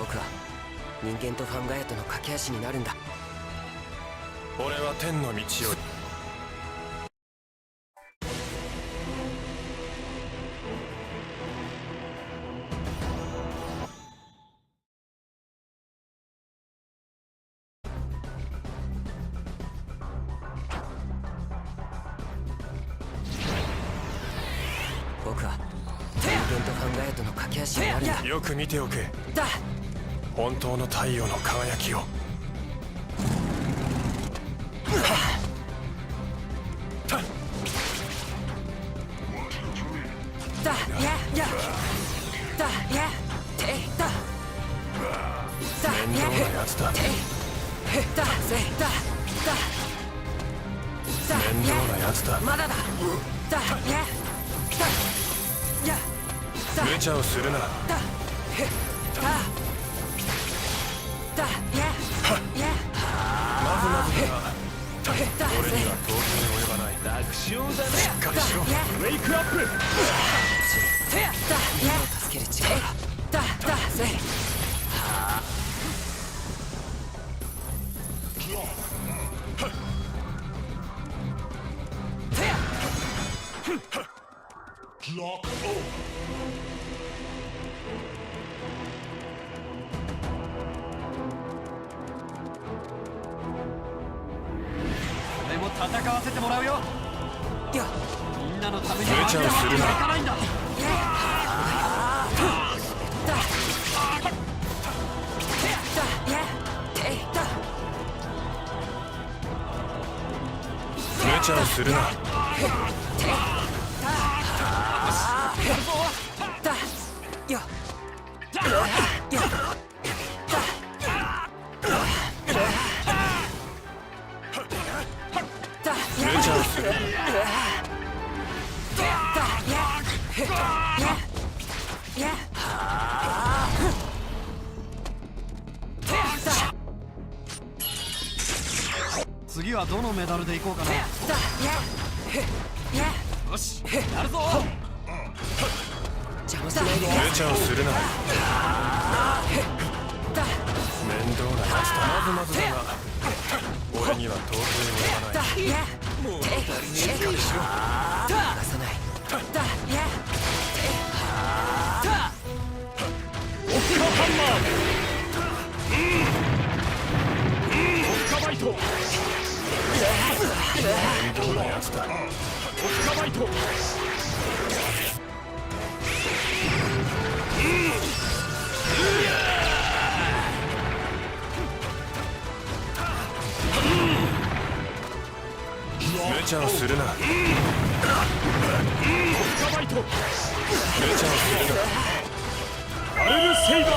僕は人間とファンガイアとの架け橋になるんだ。俺は天の道を。僕は人間とファンガイアとの架け橋になるんだ。よく見ておけ。だ本当の太陽の輝きを。だやだやてだだ面倒なやつだ。だぜだ面倒なやつだ。まだだだやだや無茶をするな。だだやまずまずだ。俺には到底及ばない。楽勝だね。しっかりしろ。ウェイクアップ。だや助ける力だぜ俺も戦わせてもらうよ。よみんなのために無茶をするな。いかないんだ。無茶をするな。無茶をする。次はどのメダルでいこうかな。よし、やるぞ。邪魔しないで無茶をするな。面倒なやつだ。まずまずだが俺には到底及ばない。もうしっかりしろ。逃がさないオッカハンマー。オッカバイト。面倒なやつだ。オッカバイト。無茶をするな。無オッカバイト。茶をするな。アレルセイバー。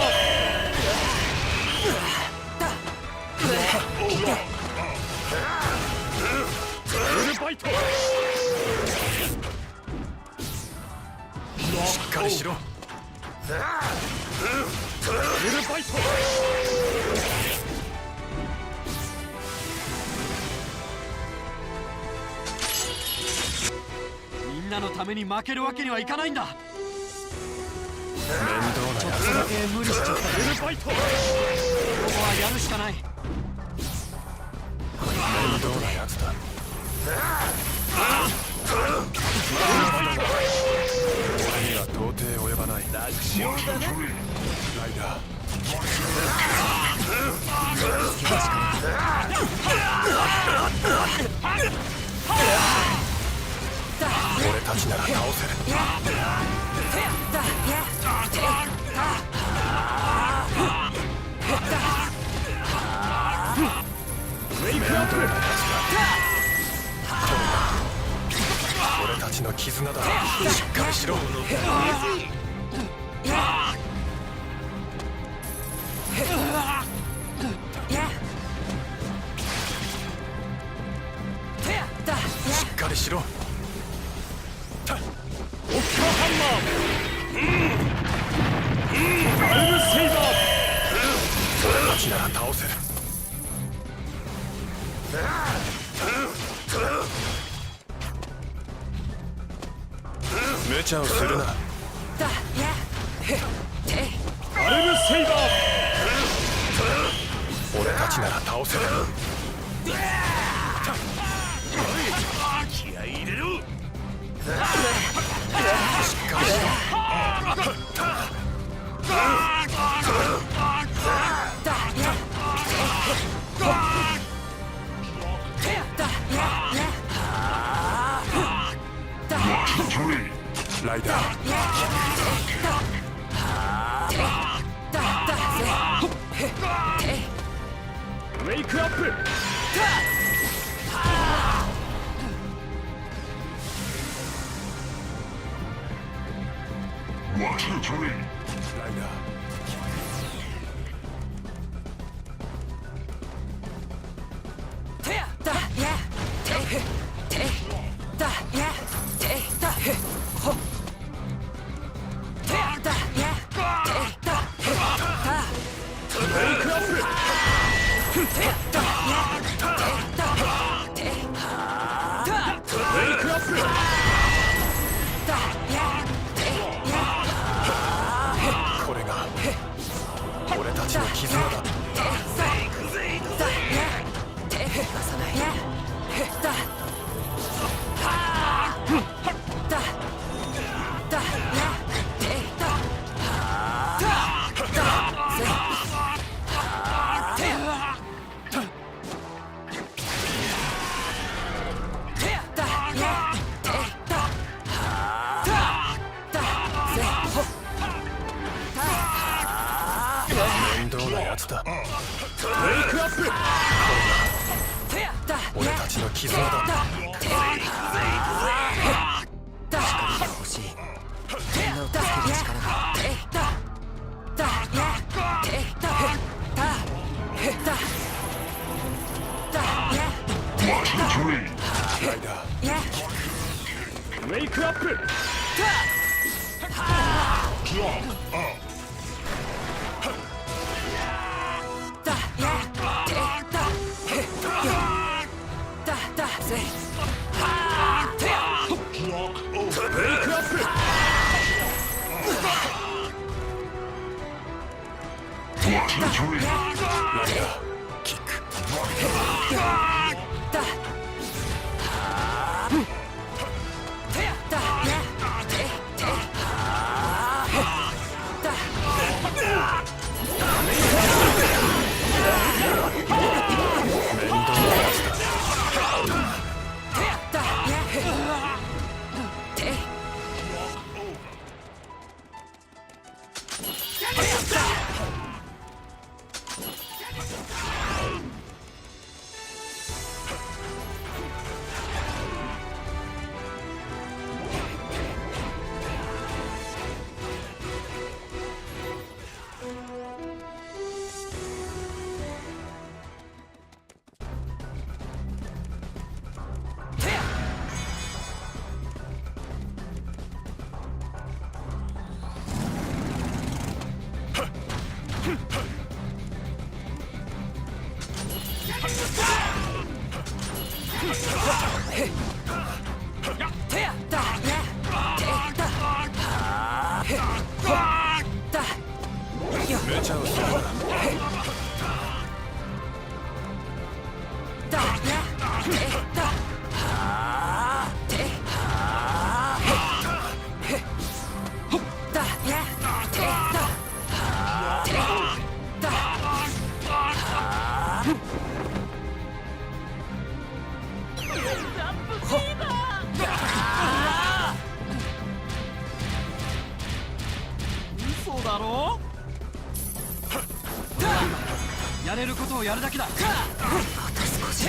アレルバイト。しっかりしろ。アレルバイト。みんなのために負けるわけにはいかないんだ。面倒なやつだ。だけ無理しちゃった。アレルバイト。ここはやるしかない。面倒なやつだ。俺には到底及ばない。楽勝だね。ライダー。俺たちなら倒せる。ウェイクアップ。俺たちの絆だ。しっかりしろ。しっかりしろ。オッカハンマー。アレルセイバー。俺たちなら倒せる。無茶をするな。アレルセイバー。たちなら倒せる。気合い入れろ。しっかりしろ。ライダーウェイクアップ。ライダーこれが俺たちの絆だ。面倒なやつだ。ウェイクアップ。俺たちの絆だ。力が欲しい。みんなを助ける力が。ライダーウェイクアップ。ライダーキック。面倒なやつだ。めちゃうそ嘘だろ。やれることをやるだけだ。あと少し。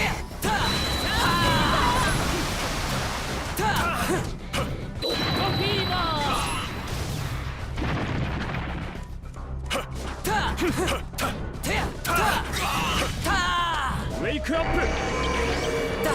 ウェイクアップ。だ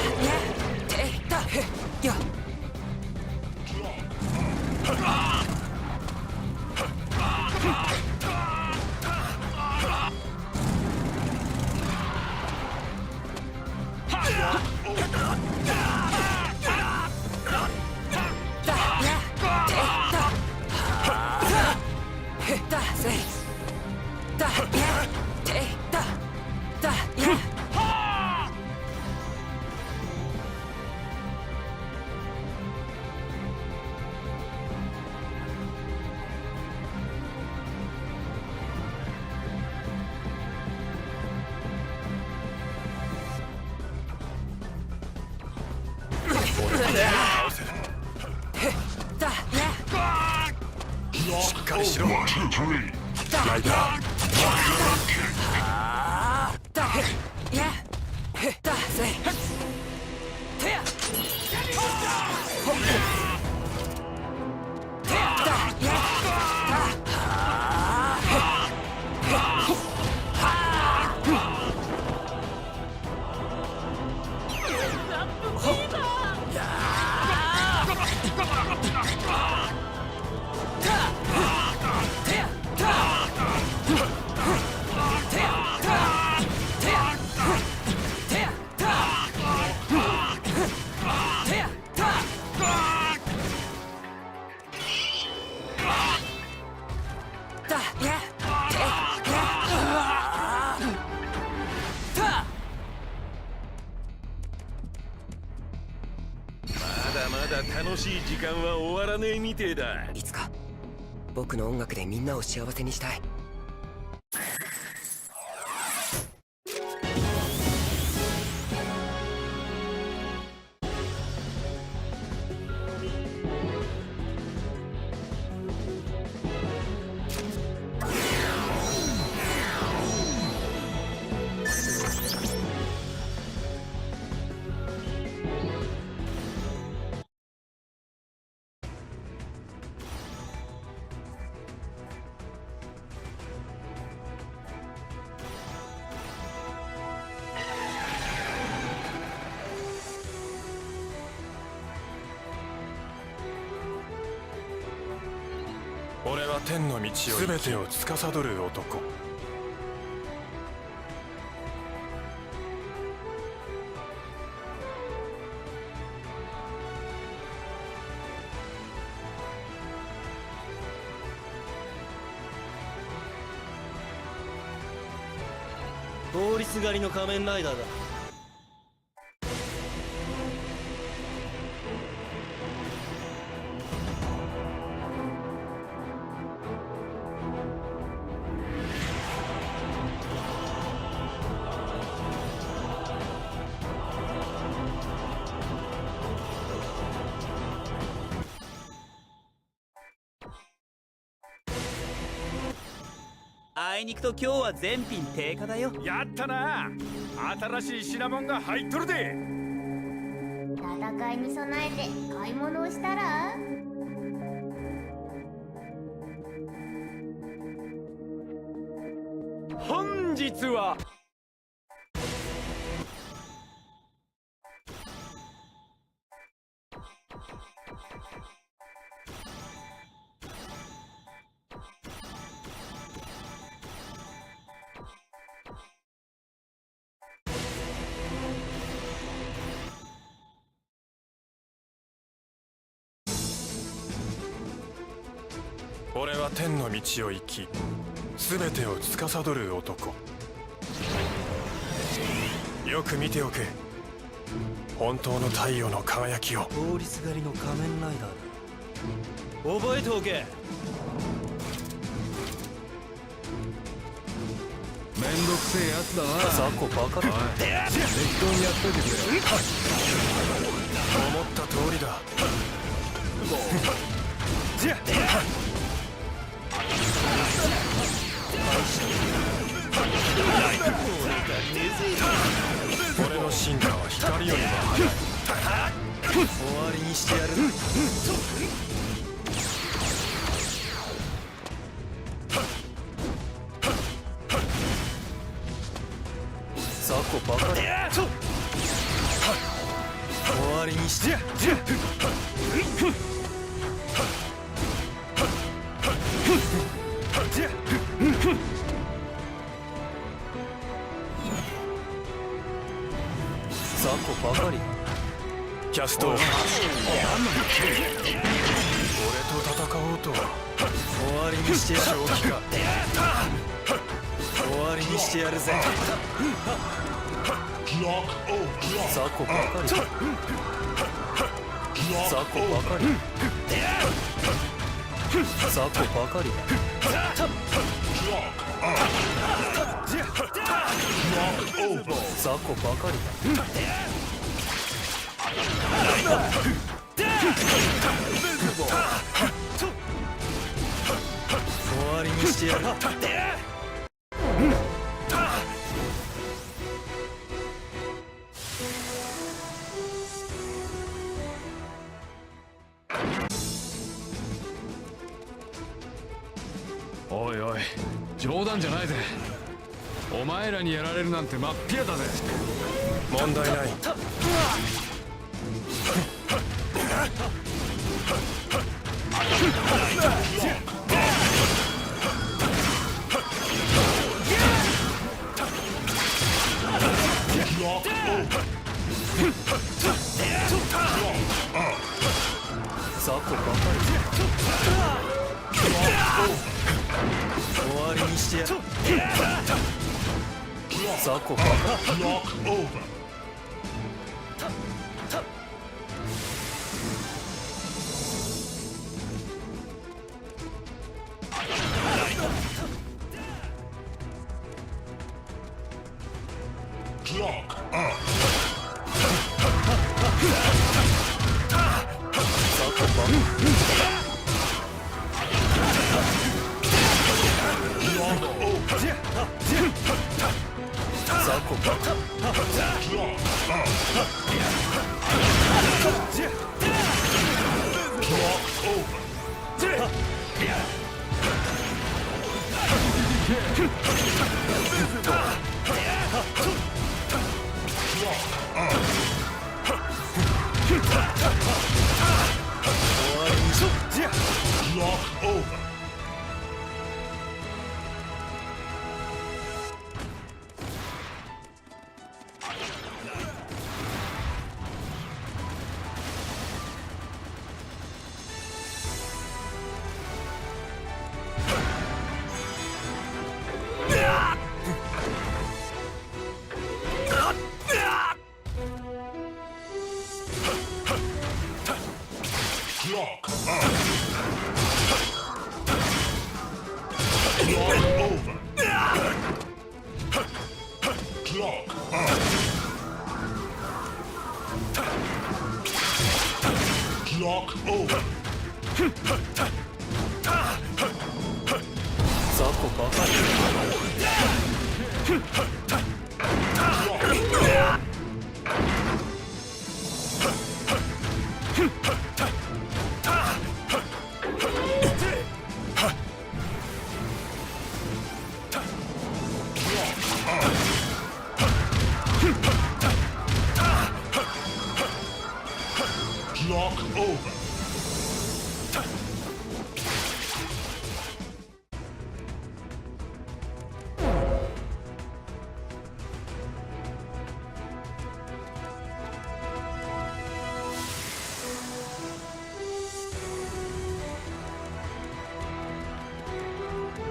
かりしろ。ライダーまだ楽しい時間は終わらねえみてえだ。いつか僕の音楽でみんなを幸せにしたい。俺は天の道を全てを司る男。通りすがりの仮面ライダーだ。あいにくと今日は全品定価だよ。やったな。新しい品物が入っとるで。戦いに備えて買い物をしたら。本日は俺は天の道を行き全てを司る男。よく見ておけ、本当の太陽の輝きを。通りすがりの仮面ライダーだ。覚えておけ。めんどくせえやつだな。雑魚バカだ。適当にやっといてくれ。思った通りだ。俺の進化は光よりも速い。終わりにしてやる。雑魚バカだ。終わりにしてやる。雑魚ばかり。キャスト、俺と戦おうとは。終わりにしてやる。正気か。終わりにしてやるぜ。雑魚ばかり。雑魚ばかり。雑魚ばかり。雑魚ばかりだ。にしてやる。おいおい、冗談じゃないぜ。お前らにやられるなんて真っ平だぜ。問題ない。雑魚ばかり。終わりにしてやる。雑魚ばかり。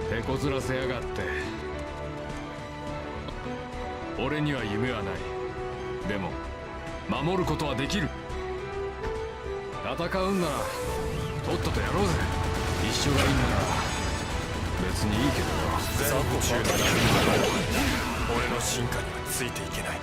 手こずらせやがって。俺には夢はない。でも守ることはできる。戦うんならとっととやろうぜ。一緒がいいんなら別にいいけどよ。全宇宙の波に俺の進化にはついていけない。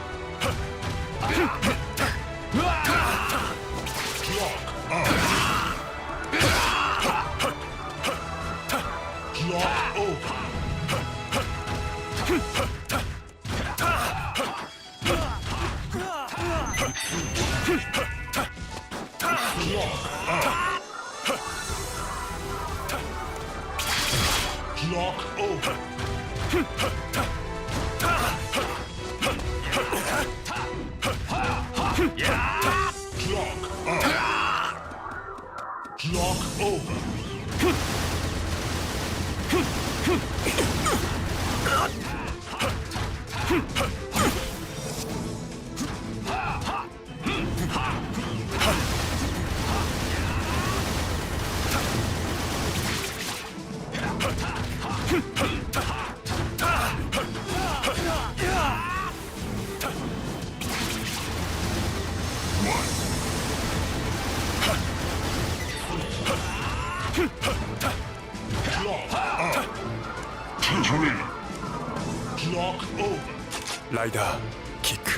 ライダーキック。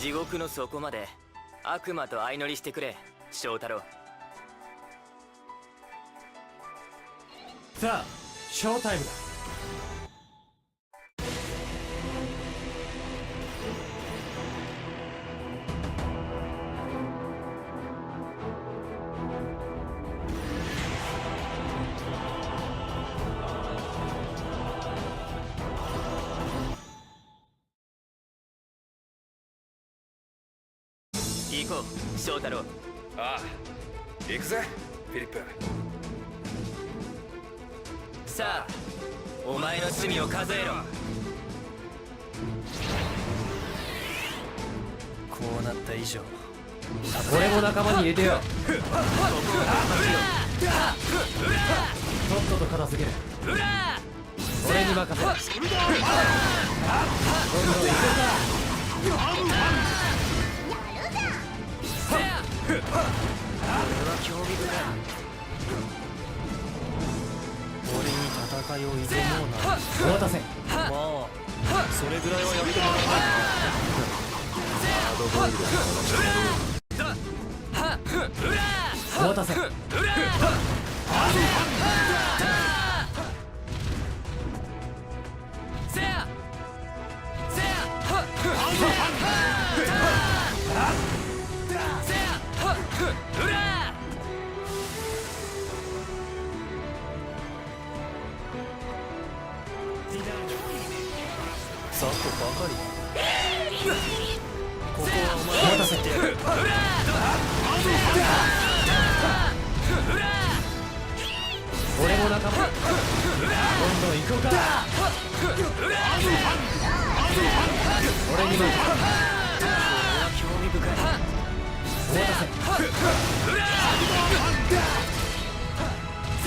地獄の底まで悪魔と相乗りしてくれ翔太郎。さあショータイムだ。行こう翔太郎。ああ、行くぜフィリップ。さあお前の罪を数えろ。こうなった以上俺も仲間に入れてよ。とっとと片付ける。俺に任せろ。今度行くか。これは興味深い。俺に戦いを挑もうな。お待たせ。まあそれぐらいはやってもらわないと。ハードボイルドお待たせ。さっとばかりだ。ここはお前待たせてやる。俺も仲間。今度行こうか。俺に任せ。興味深い。お待たせ。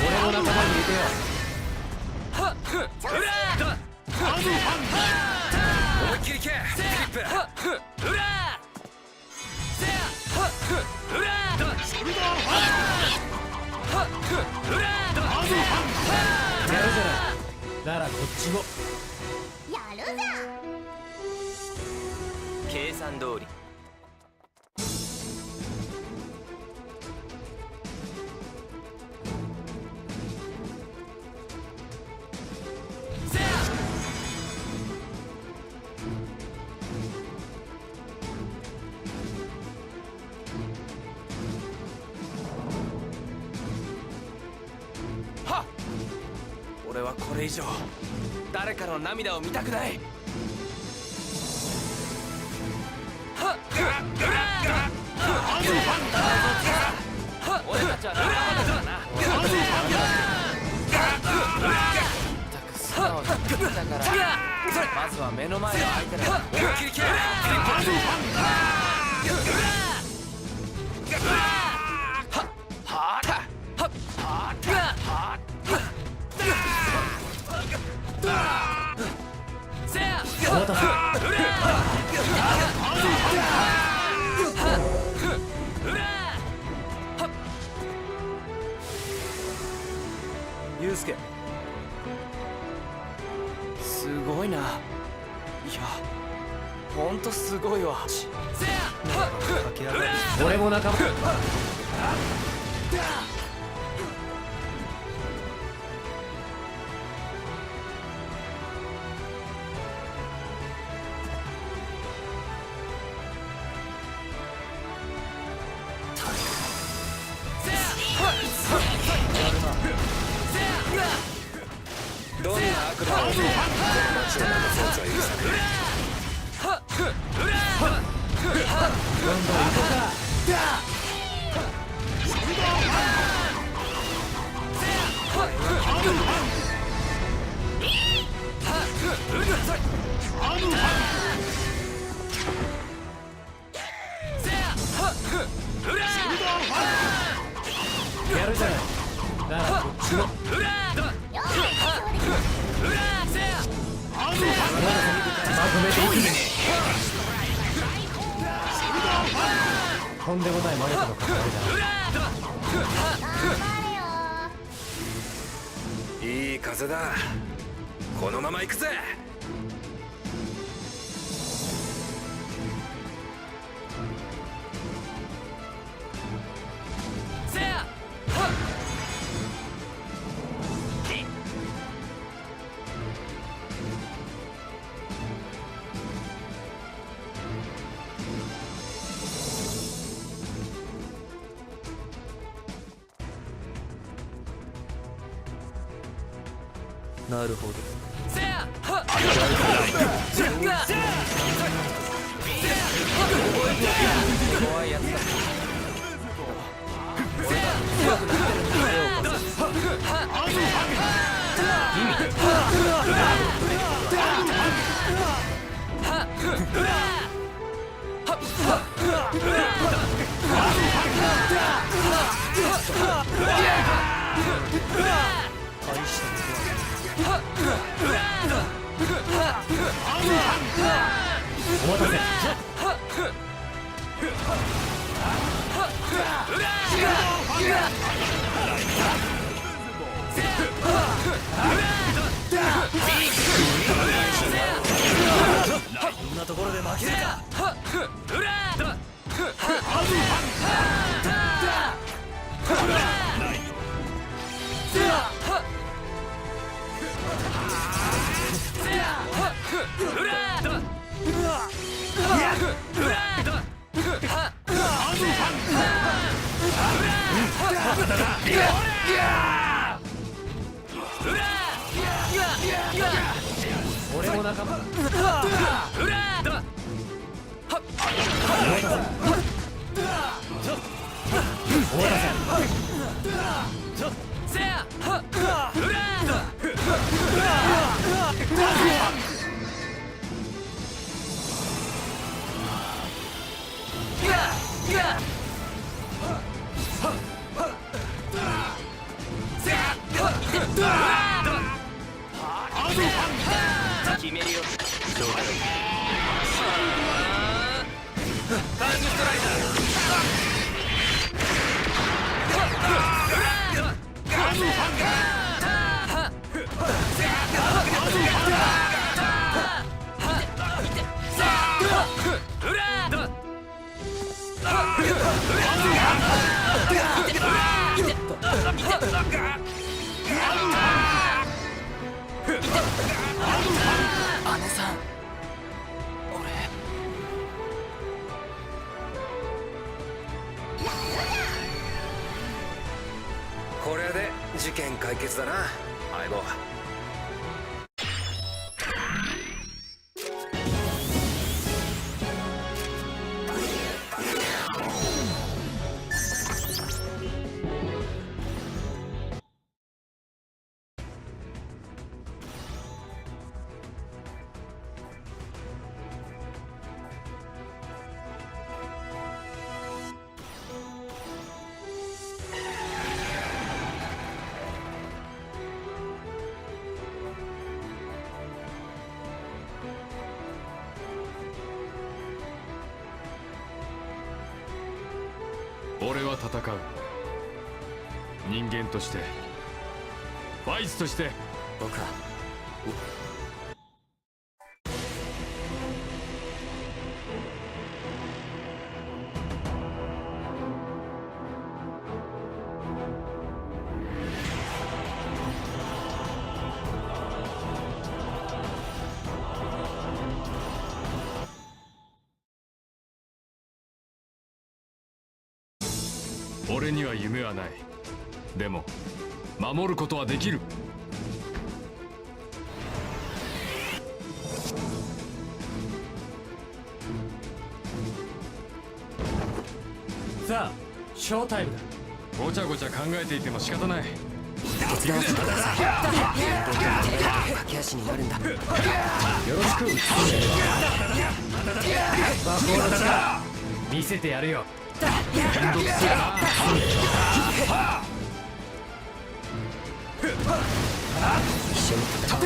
俺も仲間に入れてよ。思いっきりけフィリップ。やるじゃない。ならこっちもやるじゃん。計算通り。俺はこれ以上誰かの涙を見たくない。俺たちは仲間だからな。素直に言ったからまずは目の前の相手だ。思いっきりけフィリッお待たせ。ユウスケすごいな。いやほんとすごいわ。駆け上がる。俺も仲間。どんな悪魔をもこの街を流すやつは許さない。どんどん行こうか。やるじゃない。ならこっちもまとめていくね。とんでもない魔力の関わり頑張れよ。いい風だ。このまま行くぜ。なるほど。せやはっ怖いやつだ。俺が強くなってるんだよ。大したことはお待たせ。こんなところで負けるか。俺も仲間だ。決めるよ。姉さん、俺これで事件解決だな相棒。俺は戦う。人間として、ファイスとして。僕は俺には夢はない。でも守ることはできる。さあ、ショータイムだ。ごちゃごちゃ考えていても仕方ない。手伝わせてください。駆け足になるんだ。よろしく。魔法の力見せてやるよ。めんどくせえな。一緒に戦おう。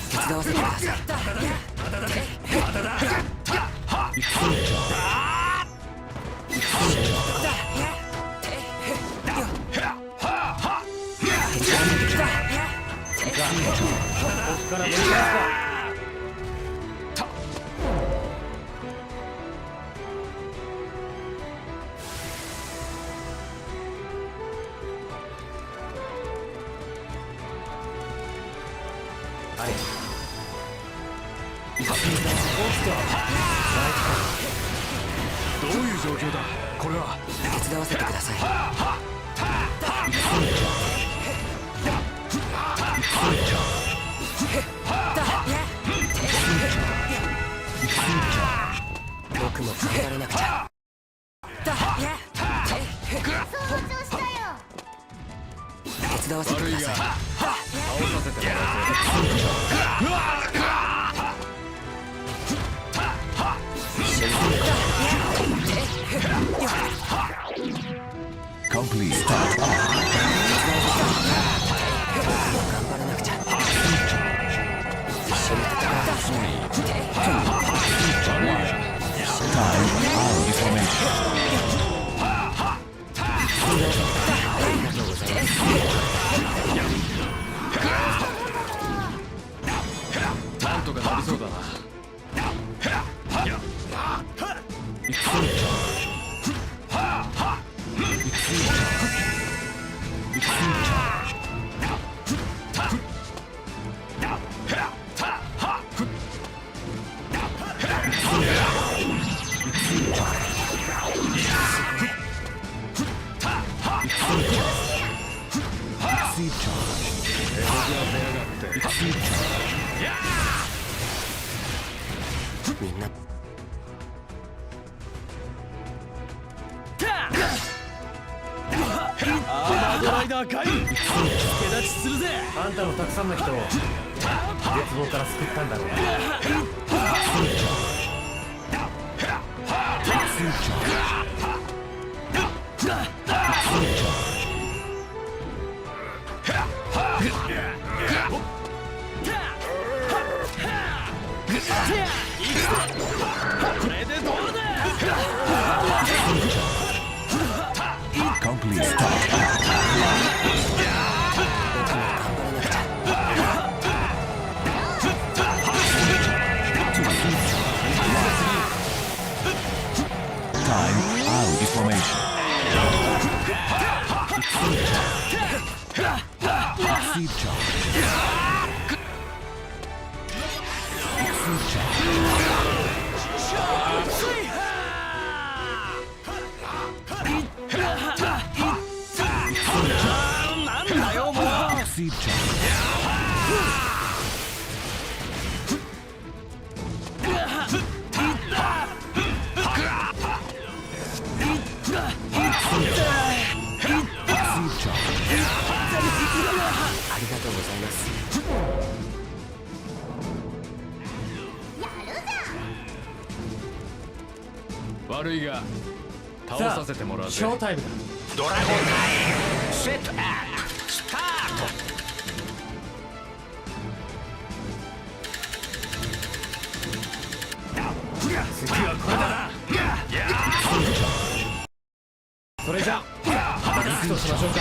手伝わせてください。こっから乗り出すか。はい。どういう状況だこれは。手伝わせてください。僕も頑張らなくちゃ。そう調子だよ。手伝わせてください。倒させてもらうぜ。頑張らなくちゃ。一緒になんとかなりそうだな。みんなアーマードライダーカイン手立ちするぜ。あんたのたくさんの人を絶望から救ったんだろうな。これでどうだ。なんだよもう。ありがとうございます。悪いが倒させてもらうぜ。ショータイムだ。ドラゴンナインセットアップスタート。次はこれだな。それじゃあリフトしましょうか。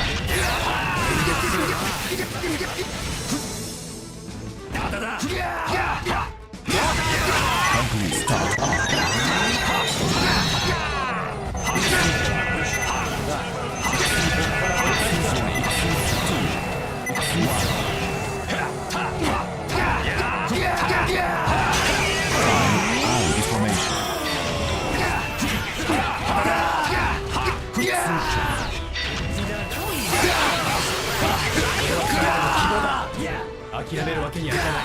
諦めるわけにはいかない。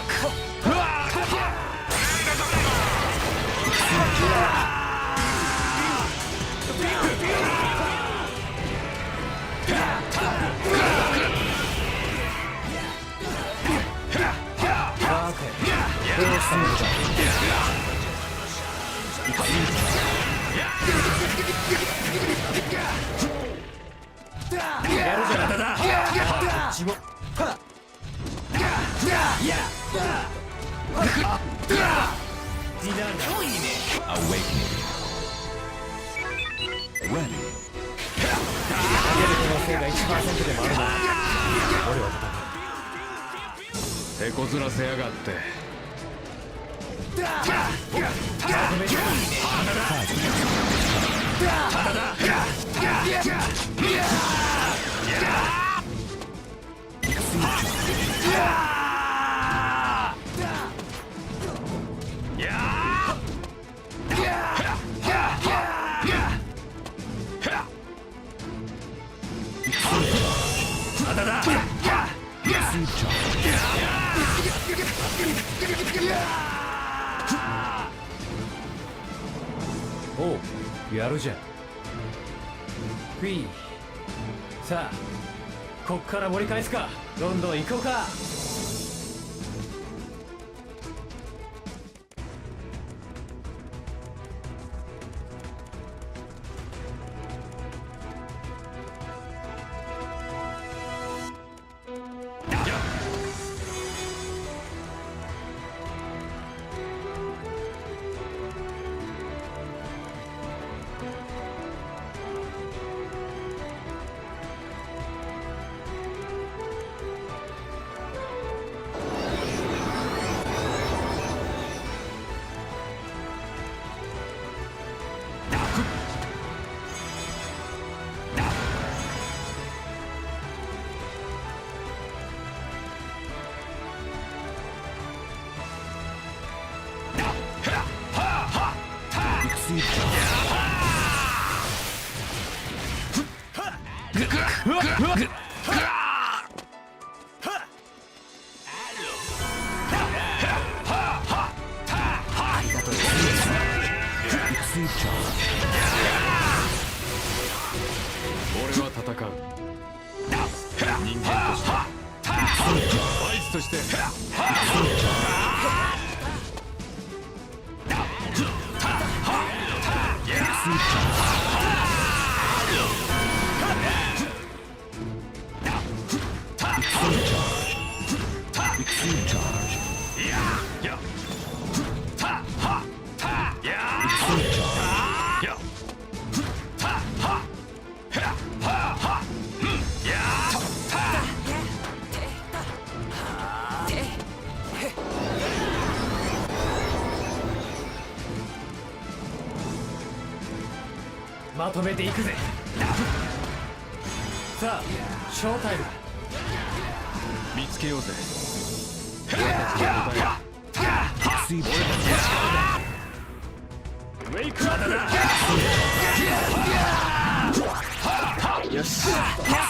やるじゃなだ。こっちも。1% でもあるなら俺は手こずらせやがって。おう、やるじゃん。フィー。さあ、こっから盛り返すか。どんどん行こうか。俺は戦う。人間としてバイスとしてまとめていくぜ。さあ、ショータイム。見つけようぜ。俺たちの答えは俺たちの力だ。ウェイクアップだ。よし、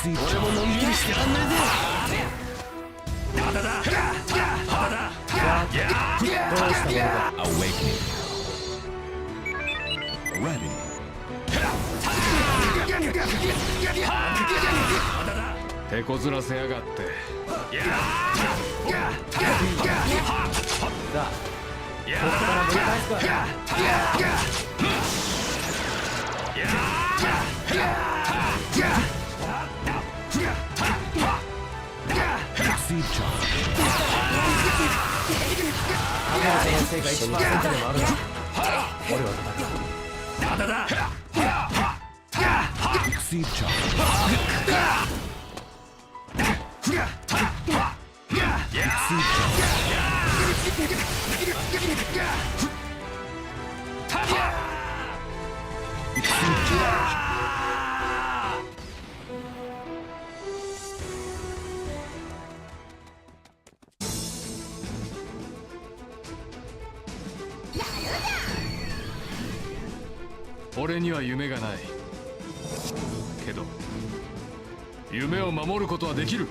俺ものんびりしてらんねえぜ。まだだ。どうしたものだ。手こずらせやがって。さあ、ここから盛り返すか。先生が 1% でもあるな。俺は戦う。まだだ。俺には夢がないけど、夢を守ることはできる。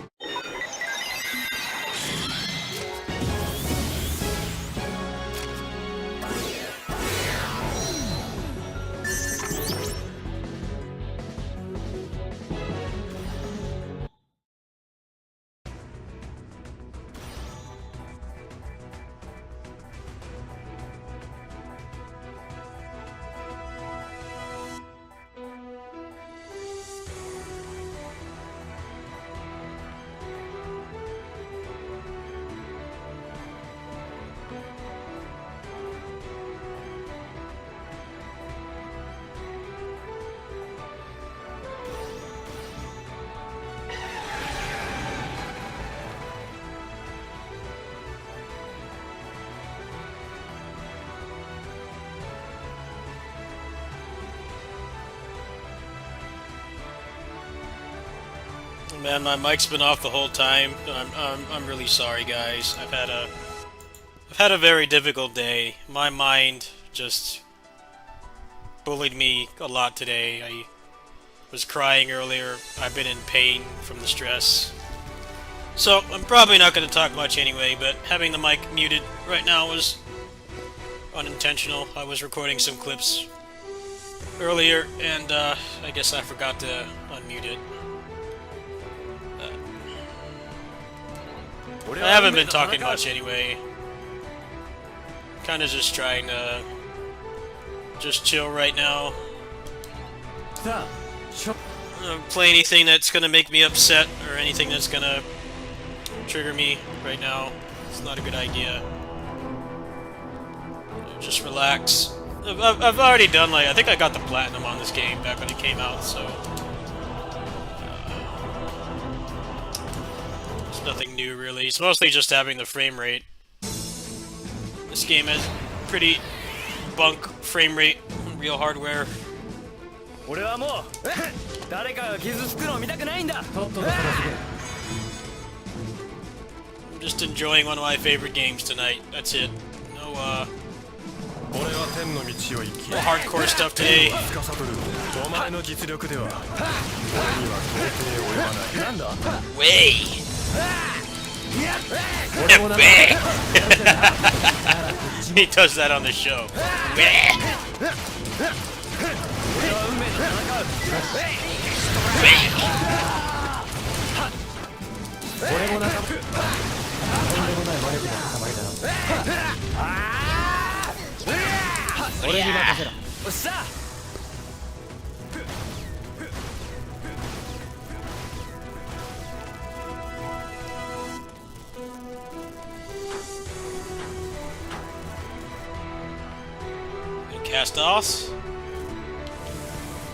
Man, my mic's been off the whole time. I'm really sorry, guys. I've had a very difficult day. My mind just bullied me a lot today. I was crying earlier. I've been in pain from the stress. So, I'm probably not going to talk much anyway, but having the mic muted right now was unintentional. I was recording some clips earlier, and I guess I forgot to unmute it. I haven't been talking much anyway. Kinda just trying to just chill right now. Play anything that's gonna make me upset or anything that's gonna trigger me right now. It's not a good idea. Just relax. I've already done, like, I think I got the platinum on this game back when it came out, so it's nothing new really. It's mostly just having the frame rate. This game has pretty bunk frame rate on real hardware. 俺はもう誰かが傷つくのを見たくないんだ。 I'm just enjoying one of my favorite games tonight. That's it. No 俺は天の道を行き no hardcore stuff today. 司るお前の実力では俺には到底及ばないなんだ Way. He does that on the show. Cast offs.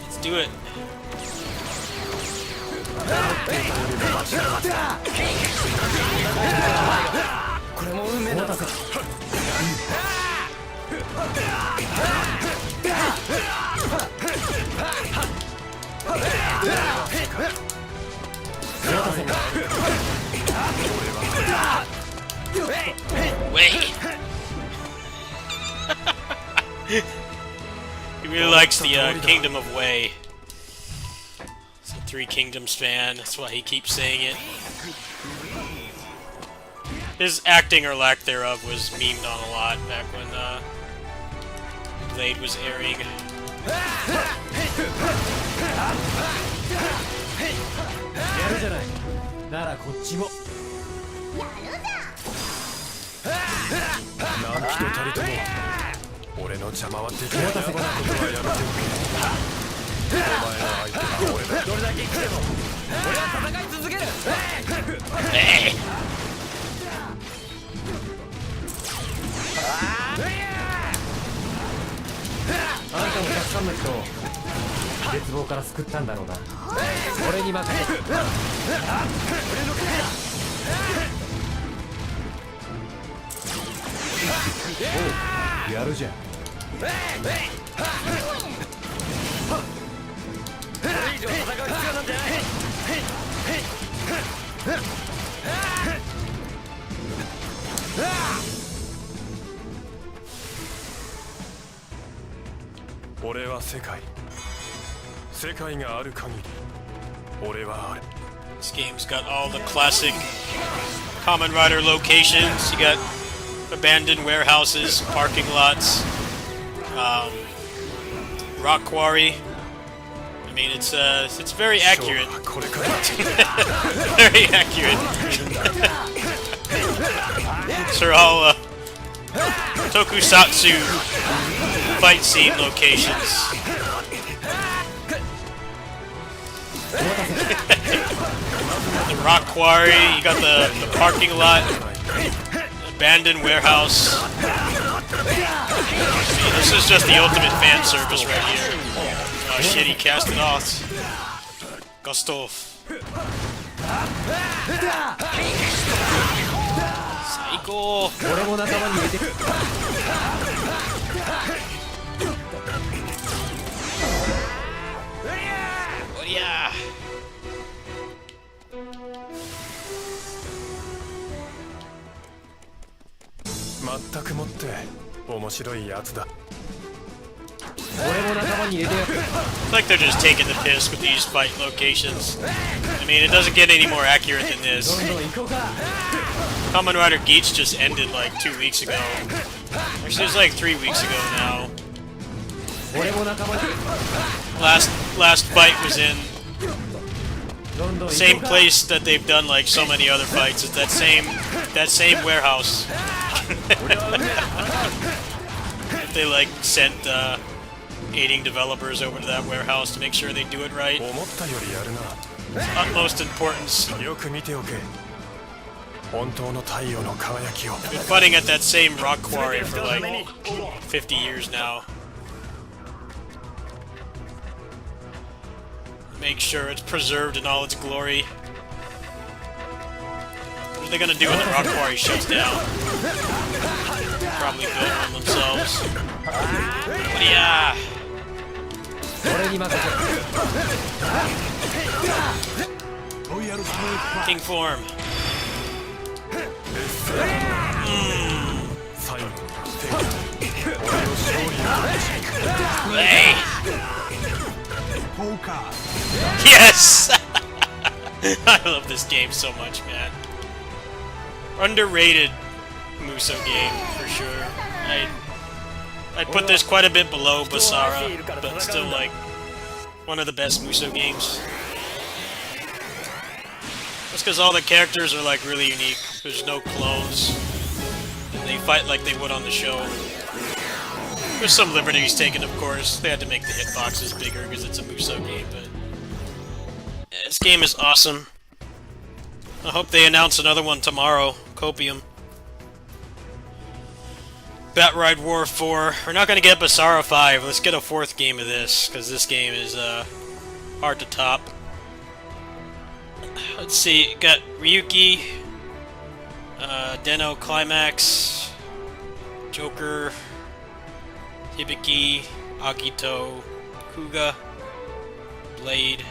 Let's do it. Wait. He really likes the Kingdom of Wei. He's a Three Kingdoms fan, that's why he keeps saying it. His acting or lack thereof was memed on a lot back when Blade was airing. Hey. あんたもたくさんの人を絶望から救ったんだろうな。俺に任せて。おう、やるじゃん。これ以上戦う必要なんてない。俺は世界がある限り俺はある This game's got all the classic Kamen Rider locations. You got abandoned warehouses, parking lots, rock quarry. I mean, it's very accurate. Very accurate. These are all tokusatsu fight scene locations. The rock quarry, you got the parking lot, abandoned warehouse. I mean, this is just the ultimate fan service right here. Oh shit, he cast it off. Gustav. Psycho. Oh yeah. 全くもって面白いやつだ俺も仲間に入れてやる It's like they're just taking the piss with these fight locations. I mean, it doesn't get any more accurate than this. どんどん行こうか Kamen Rider Geats just ended like 2 weeks ago. Actually, it was like 3 weeks ago now. 俺も仲間に Last fight was in どんどん行こ same うか place that they've done like so many other fights. It's that same warehouse. They like sent aiding developers over to that warehouse to make sure they do it right. 思ったよりやるな Utmost importance. よく見ておけ本当の太陽の輝きを Been fighting at that same rock quarry for like 50 years now. Make sure it's preserved in all its glory. What are they gonna do when the rock quarry shuts down? Probably build one themselves. But yeah. 俺に任せ King form. 最後の手が俺の勝利を Hey. Yes! I love this game so much, man. Underrated Muso game, for sure. I'd put this quite a bit below Basara, but still, like, one of the best Muso games. That's because all the characters are, like, really unique. There's no clones. And they fight like they would on the show. There's some liberties taken, of course. They had to make the hitboxes bigger because it's a Muso game, but... yeah, this game is awesome. I hope they announce another one tomorrow. Copium. Batride War 4. We're not gonna get Basara 5. Let's get a 4th game of this, because this game is, hard to top. Let's see, got Ryuki, Den-O Climax, Joker, Hibiki, Akito, Kuga, Blade.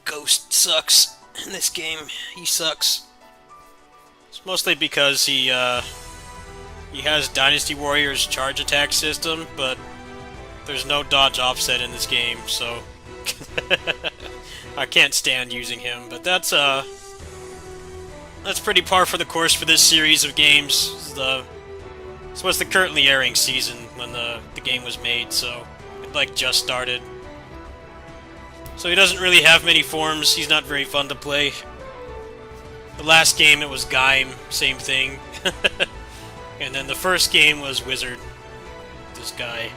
Ghost sucks in this game. He sucks. It's mostly because he has Dynasty Warriors charge attack system, but there's no dodge offset in this game, so I can't stand using him. But that's pretty par for the course for this series of games. This was the currently airing season when the game was made, so it like just started. So he doesn't really have many forms. He's not very fun to play. The last game it was Gaim, same thing. And then the first game was Wizard. This guy.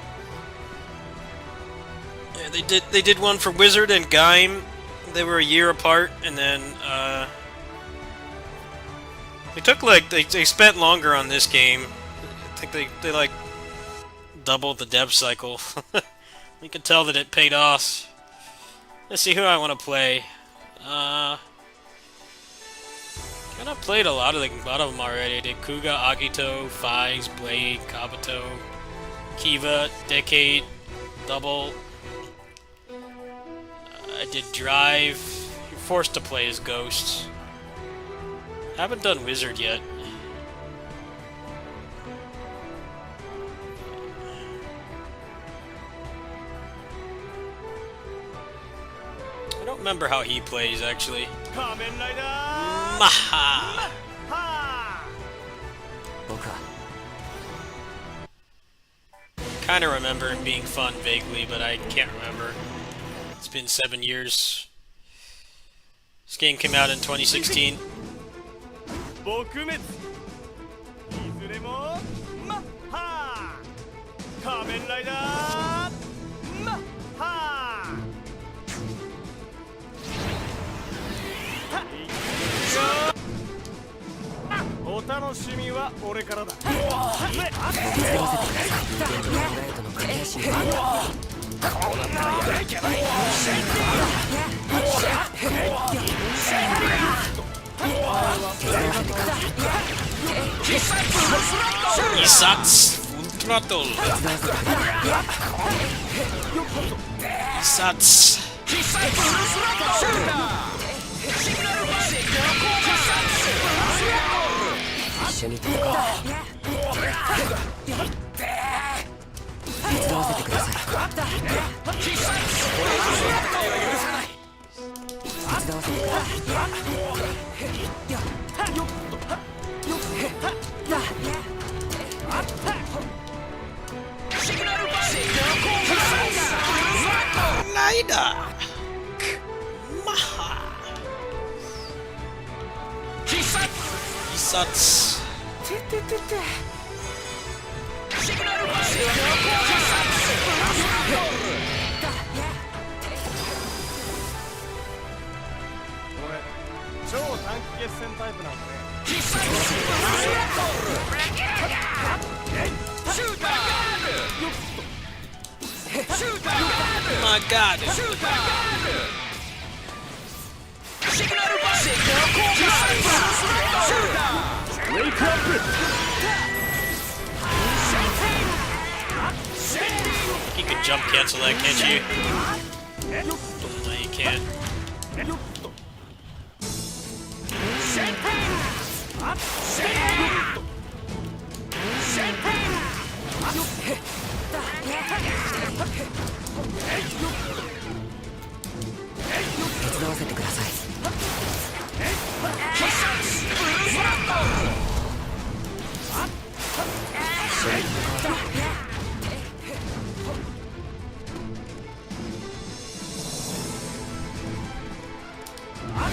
Yeah, they did one for Wizard and Gaim. They were a year apart, and then they took like they spent longer on this game. I think they like doubled the dev cycle. You can tell that it paid off. Let's see who I want to play. I've played a lot of them already. I did Kuga, Agito, Fives, Blade, Kabuto, Kiva, Decade, Double. I did Drive. You're forced to play as Ghost. Haven't done Wizard yet. I don't remember how he plays, actually. Maha! Kinda remember him being fun vaguely, but I can't remember. It's been 7 years. This game came out in 2016. イサツフルトラトルイサツ一緒に戦おう。手伝わせてください。手伝わせてくださライダーマハイサツ超短期決戦タイプなんだね。マガードYou can jump cancel that, can't you? No, you can't.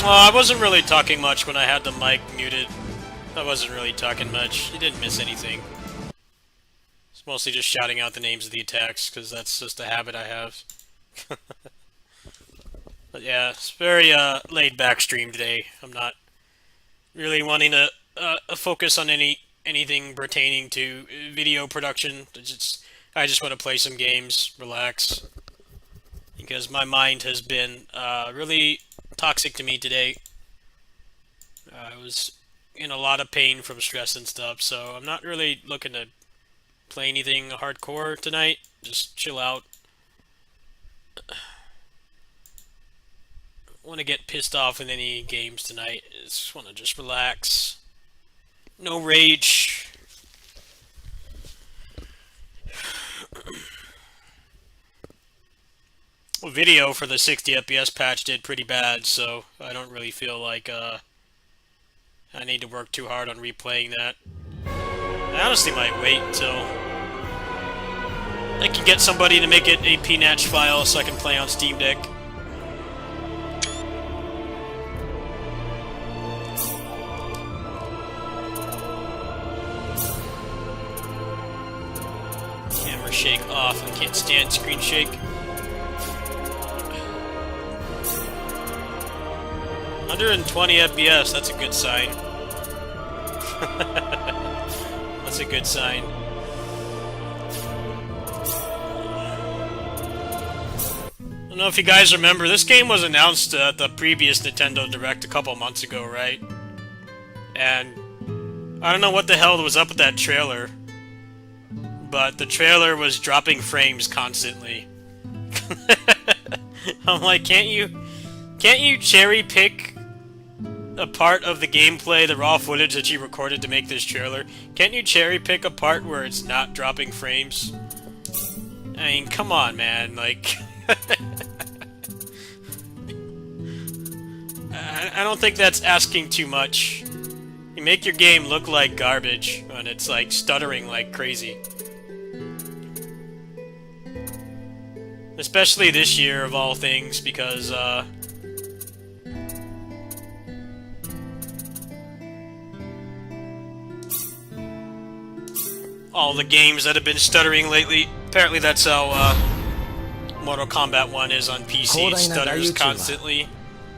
I wasn't really talking much when I had the mic muted. I wasn't really talking much. You didn't miss anything. It's mostly just shouting out the names of the attacks, because that's just a habit I have. But yeah, it's very laid-back stream today. I'm not really wanting to focus on anything pertaining to video production. I just want to play some games, relax, because my mind has been really toxic to me today. I was in a lot of pain from stress and stuff, so I'm not really looking to play anything hardcore tonight. Just chill out. Want to get pissed off in any games tonight. Just want to just relax. No rage. Video for the 60 FPS patch did pretty bad, so I don't really feel like I need to work too hard on replaying that. I honestly might wait until I can get somebody to make it a PNATCH file so I can play on Steam Deck. Camera shake off. I can't stand screen shake. 120 FPS, that's a good sign. That's a good sign. I don't know if you guys remember, this game was announced at the previous Nintendo Direct a couple months ago, right? And I don't know what the hell was up with that trailer, but the trailer was dropping frames constantly. I'm like, can't you cherry pick a part of the gameplay, the raw footage that you recorded to make this trailer? Can't you cherry pick a part where it's not dropping frames? I mean, come on, man, like... I don't think that's asking too much. You make your game look like garbage when it's, like, stuttering like crazy. Especially this year, of all things, because, all the games that have been stuttering lately. Apparently that's how, Mortal Kombat 1 is on PC. It stutters constantly.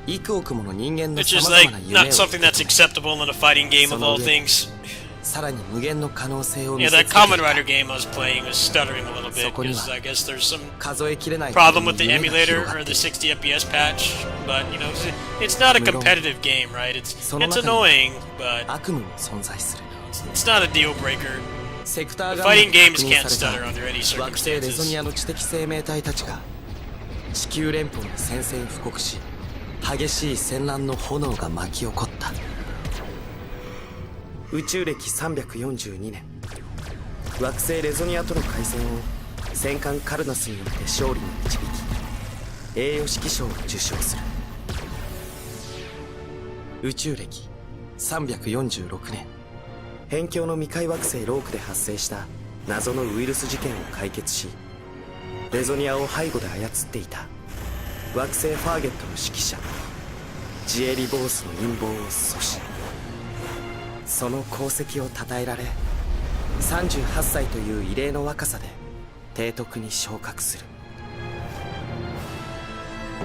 Which is, like, not something that's acceptable in a fighting game, of all things. さらに無限の可能性を見 Yeah, せ that つけてい Kamen た Rider game I was playing was stuttering a little bit because I guess there's some 数えきれない problem with the 夢が広 emulator がっ or てい the る 60 FPS patch, but you know, it's not a competitive game, right? It's annoying, but 悪夢も存在する it's not a deal breaker. セクター The ガン fighting で games 確認 can't され stutter under any た惑星レゾ circumstances. ニアの知的生命体たちが地球連邦の宣戦布告し激しい戦乱の炎が巻き起こった宇宙歴342年惑星レゾニアとの開戦を戦艦カルナスによって勝利に導き栄誉指揮賞を受賞する宇宙歴346年辺境の未開惑星ロークで発生した謎のウイルス事件を解決しレゾニアを背後で操っていた惑星ファーゲットの指揮者ジエリ・ボースの陰謀を阻止その功績を称えられ38歳という異例の若さで提督に昇格する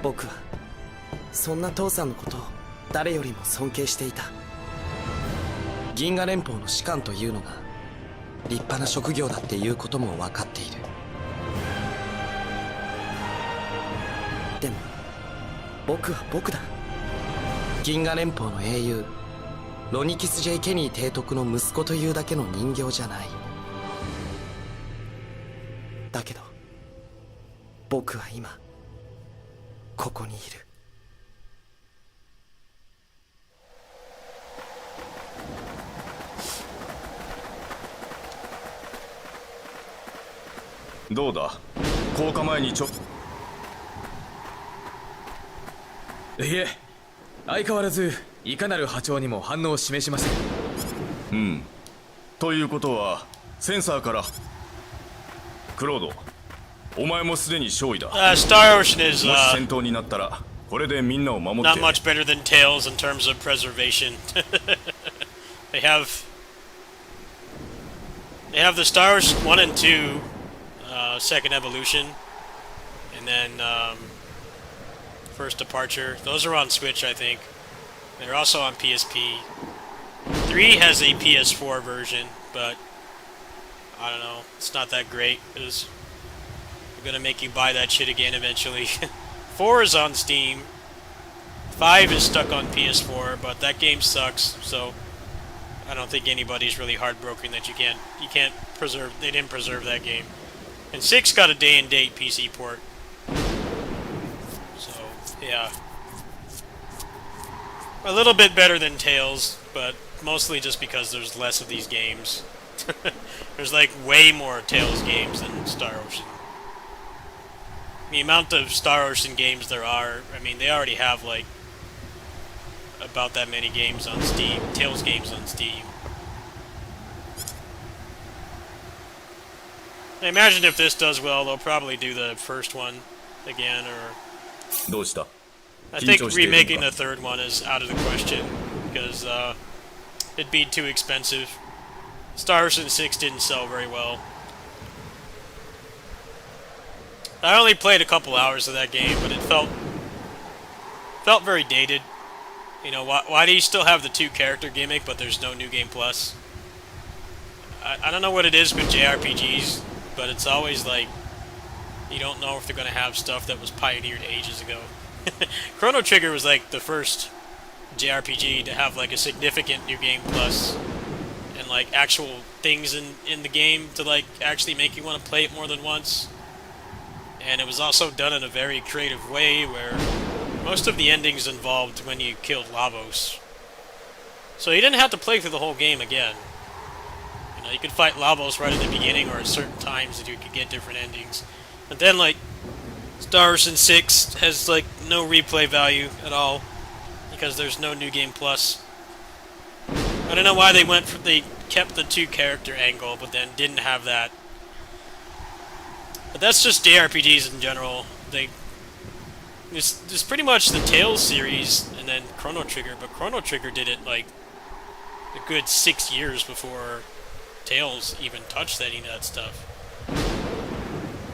僕はそんな父さんのことを誰よりも尊敬していた銀河連邦の士官というのが立派な職業だっていうことも分かっているでも僕は僕だ銀河連邦の英雄ロニキス・J・ケニー提督の息子というだけの人形じゃないだけど僕は今ここにいるどうだ降下前にいえ相変わらずいかなる波長にも反応を示しませんということはセンサーからクロードお前もすでに勝利だ Star Ocean is もし戦闘になったらこれでみんなを守って not much better than Tails in terms of preservation. They have the Star Ocean 1 and 2 second evolution, and then first departure. Those are on Switch, I think. They're also on PSP. 3 has a PS4 version, but I don't know. It's not that great because they're gonna make you buy that shit again eventually. 4 is on Steam. 5 is stuck on PS4, but that game sucks. So I don't think anybody's really heartbroken that you can't preserve. They didn't preserve that game. And 6 got a day-and-date PC port. So yeah, a little bit better than Tails, but mostly just because there's less of these games. There's like way more Tails games than Star Ocean. The amount of Star Ocean games there are, I mean, they already have like about that many games on Steam, Tails games on Steam. I imagine if this does well, they'll probably do the first one again, or どうした I think 緊張しているのか remaking the third one is out of the question because it'd be too expensive. Star Ocean 6 didn't sell very well. I only played a couple hours of that game, but it felt very dated. You know, why do you still have the 2 character gimmick, but there's no New Game Plus? I don't know what it is with JRPGs, but it's always like you don't know if they're gonna have stuff that was pioneered ages ago. Chrono Trigger was like the first JRPG to have like a significant New Game Plus and like actual things in the game to like actually make you want to play it more than once. And it was also done in a very creative way where most of the endings involved when you killed Lavos. So you didn't have to play through the whole game again. You know, you could fight Lavos right at the beginning or at certain times that you could get different endings. But then like Star Ocean 6 has like no replay value at all because there's no New Game Plus. I don't know why they kept the 2 character angle but then didn't have that. But that's just JRPGs in general. It's pretty much the Tales series and then Chrono Trigger, but Chrono Trigger did it like a good 6 years before Tales even touched any of that stuff.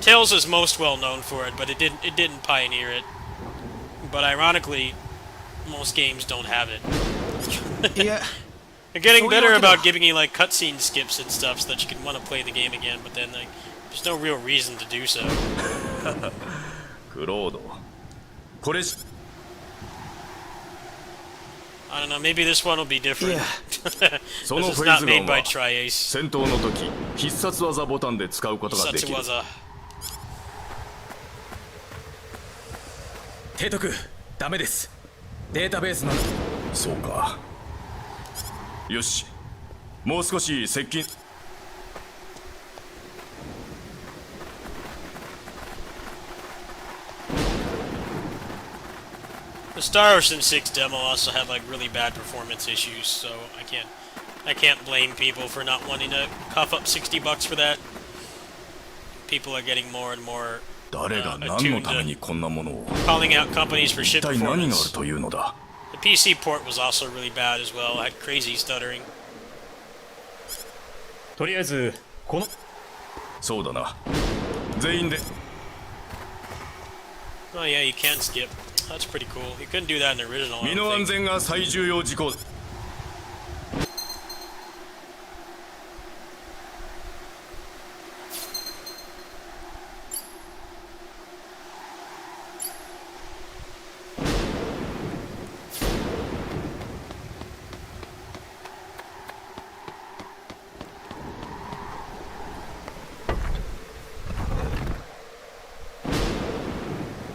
Tales is most well known for it, but it didn't pioneer it. But ironically, most games don't have it. いや They're getting better about giving you like cutscene skips and stuff so that you can want to play the game again, but then like there's no real reason to do so. クロードこれ I don't know, maybe this one will be different. Yeah. So no This is not phase made one by wa- Tri-Ace. 戦闘の時必殺技ボタンで使うことができる Satsuwaza. 提督ダメです。データベースのそうかよしもう少し接近 The Star Ocean 6 demo also had like really bad performance issues, so I can't blame people for not wanting to cough up $60 for that. People are getting more and more 誰が何の attuned ため to にこんなものを calling out companies for 一 shit 体何がある performance. というのだ The PC port was also really bad as well. Had crazy stuttering. とりあえずこのそうだな全員で Oh yeah, you can skip. That's pretty cool. You couldn't do that in the original. I 身 don't の安 think. 全が最重要事項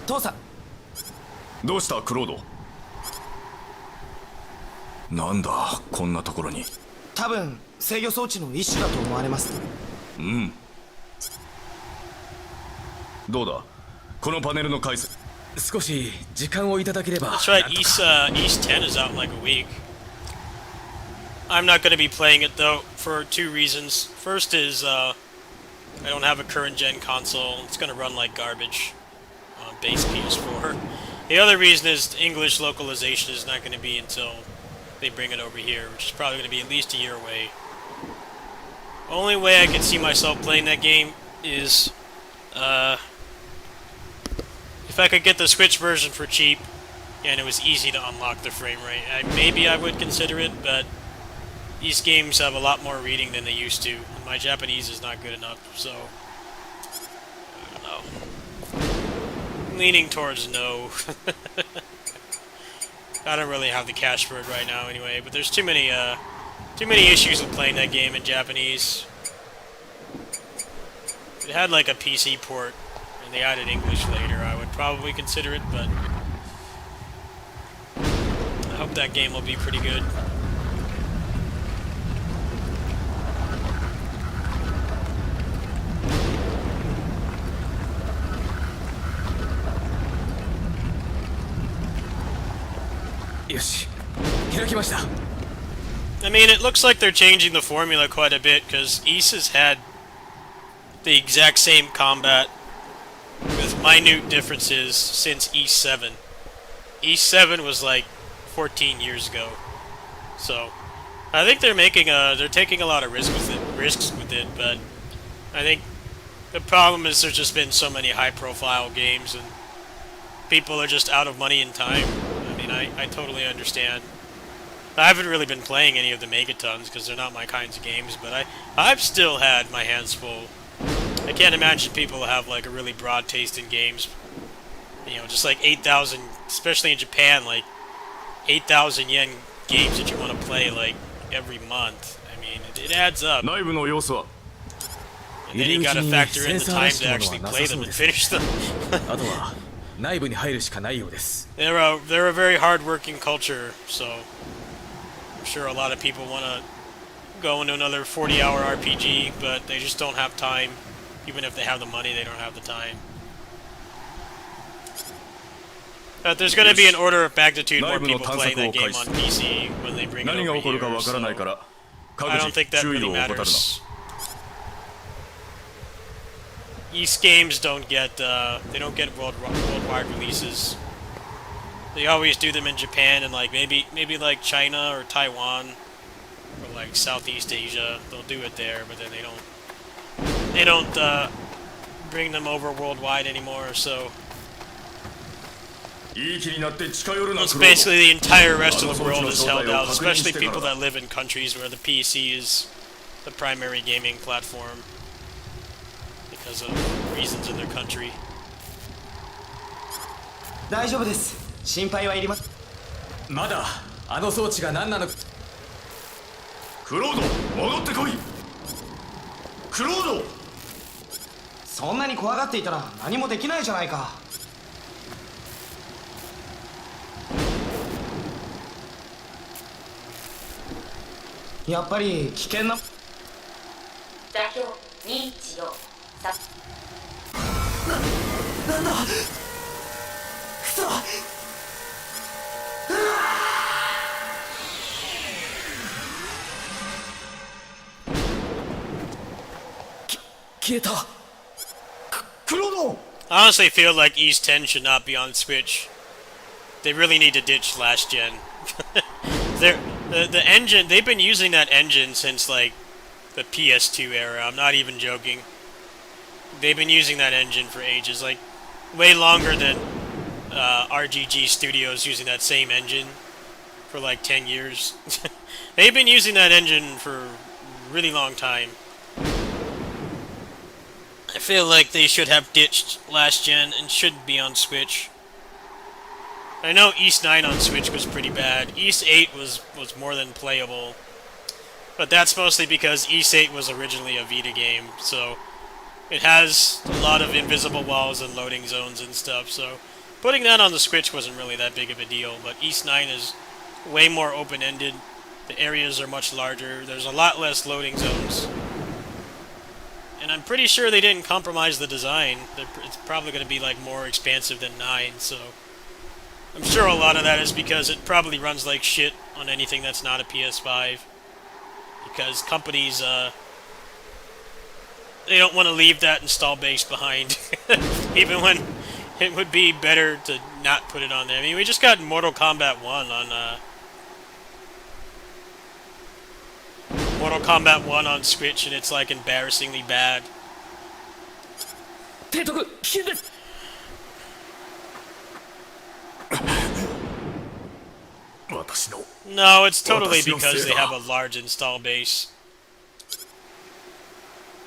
父さん、どうしたクロードなんだこんなところに多分制御装置の一種だと思われます。うんどうだこのパネルの回数少し時間をいただければ。 That's right. East 10 is out in like a week. I'm not going to be playing it though for two reasons. First is I don't have a current gen console. It's going to run like garbage on base PS4. The other reason is English localization is not going to be until they bring it over here, which is probably going to be at least a year away. Only way I can see myself playing that game is if I could get the Switch version for cheap and it was easy to unlock the frame rate. Maybe I would consider it, but these games have a lot more reading than they used to. And my Japanese is not good enough, so I don't know. Leaning towards no. I don't really have the cash for it right now anyway, but there's too many issues with playing that game in Japanese. If it had like a PC port and they added English later, I would probably consider it, but I hope that game will be pretty good. I mean, it looks like they're changing the formula quite a bit, because Ys has had the exact same combat with minute differences since Ys 7. Ys 7 was like 14 years ago. So, I think they're taking a lot of risks with it, but I think the problem is there's just been so many high-profile games, and people are just out of money and time. I mean, I totally understand. I haven't really been playing any of the Megatons because they're not my kinds of games, but I've still had my hands full. I can't imagine people have like a really broad taste in games. You know, just like 8,000, especially in Japan, like 8,000 yen games that you want to play like every month. I mean, it adds up. 内部の様子は And then you gotta factor in the time to actually play them and finish them. あとは内部に入るしかないようです。 They're a very hard-working culture, so I'm sure a lot of people want to go into another 40-hour RPG, but they just don't have time. Even if they have the money, they don't have the time. But there's going to be an order of magnitude more people playing that game on PC when they bring it 何が over 起こるか here, わからない so から I 各 don't think 自 that 注 really 意を怠るな matters. East games don't get worldwide releases. They always do them in Japan and like maybe like China or Taiwan or like Southeast Asia. They'll do it there, but then they don't bring them over worldwide anymore. So いい気になって近寄るな It's クロード basically the entire rest of the world is held out, especially people that live in countries where the PC is the primary gaming platform because of reasons in their country. 大丈夫です。心配はいりません。まだあの装置が何なのか。クロード戻ってこい。クロード。そんなに怖がっていたら何もできないじゃないか。やっぱり危険な。代表214さなんだ。くそ。消えた。クロード。 I honestly feel like East 10 should not be on Switch. They really need to ditch last gen. The engine, they've been using that engine since like the PS2 era. I'm not even joking. They've been using that engine for ages, like way longer than RGG Studios using that same engine for like 10 years. They've been using that engine for a really long time. I feel like they should have ditched last gen and should be on Switch. I know East 9 on Switch was pretty bad. East 8 was more than playable. But that's mostly because East 8 was originally a Vita game, so it has a lot of invisible walls and loading zones and stuff, so putting that on the Switch wasn't really that big of a deal, but East 9 is way more open-ended. The areas are much larger. There's a lot less loading zones. And I'm pretty sure they didn't compromise the design. It's probably going to be like more expansive than 9, so I'm sure a lot of that is because it probably runs like shit on anything that's not a PS5. Because companies, they don't want to leave that install base behind. Even when it would be better to not put it on there. I mean, we just got Mortal Kombat 1 on, Mortal Kombat 1 on Switch, and it's like embarrassingly bad. 提督危険です。 私の No, it's totally because they have a large install base.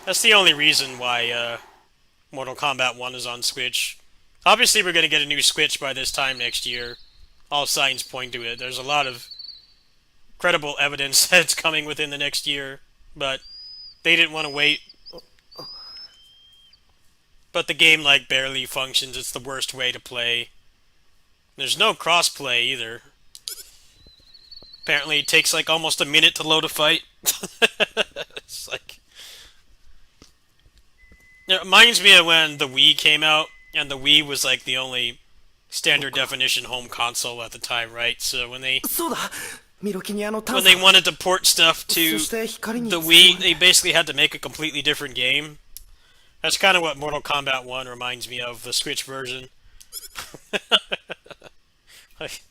That's the only reason why Mortal Kombat 1 is on Switch. Obviously, we're going to get a new Switch by this time next year. All signs point to it. There's a lot of credible evidence that it's coming within the next year, but they didn't want to wait. But the game, like, barely functions. It's the worst way to play. There's no cross-play either. Apparently it takes like almost a minute to load a fight. It's like... It reminds me of when the Wii came out, and the Wii was like the only standard definition home console at the time, right? So when they wanted to port stuff to the Wii, they basically had to make a completely different game. That's kind of what Mortal Kombat 1 reminds me of, the Switch version. Like,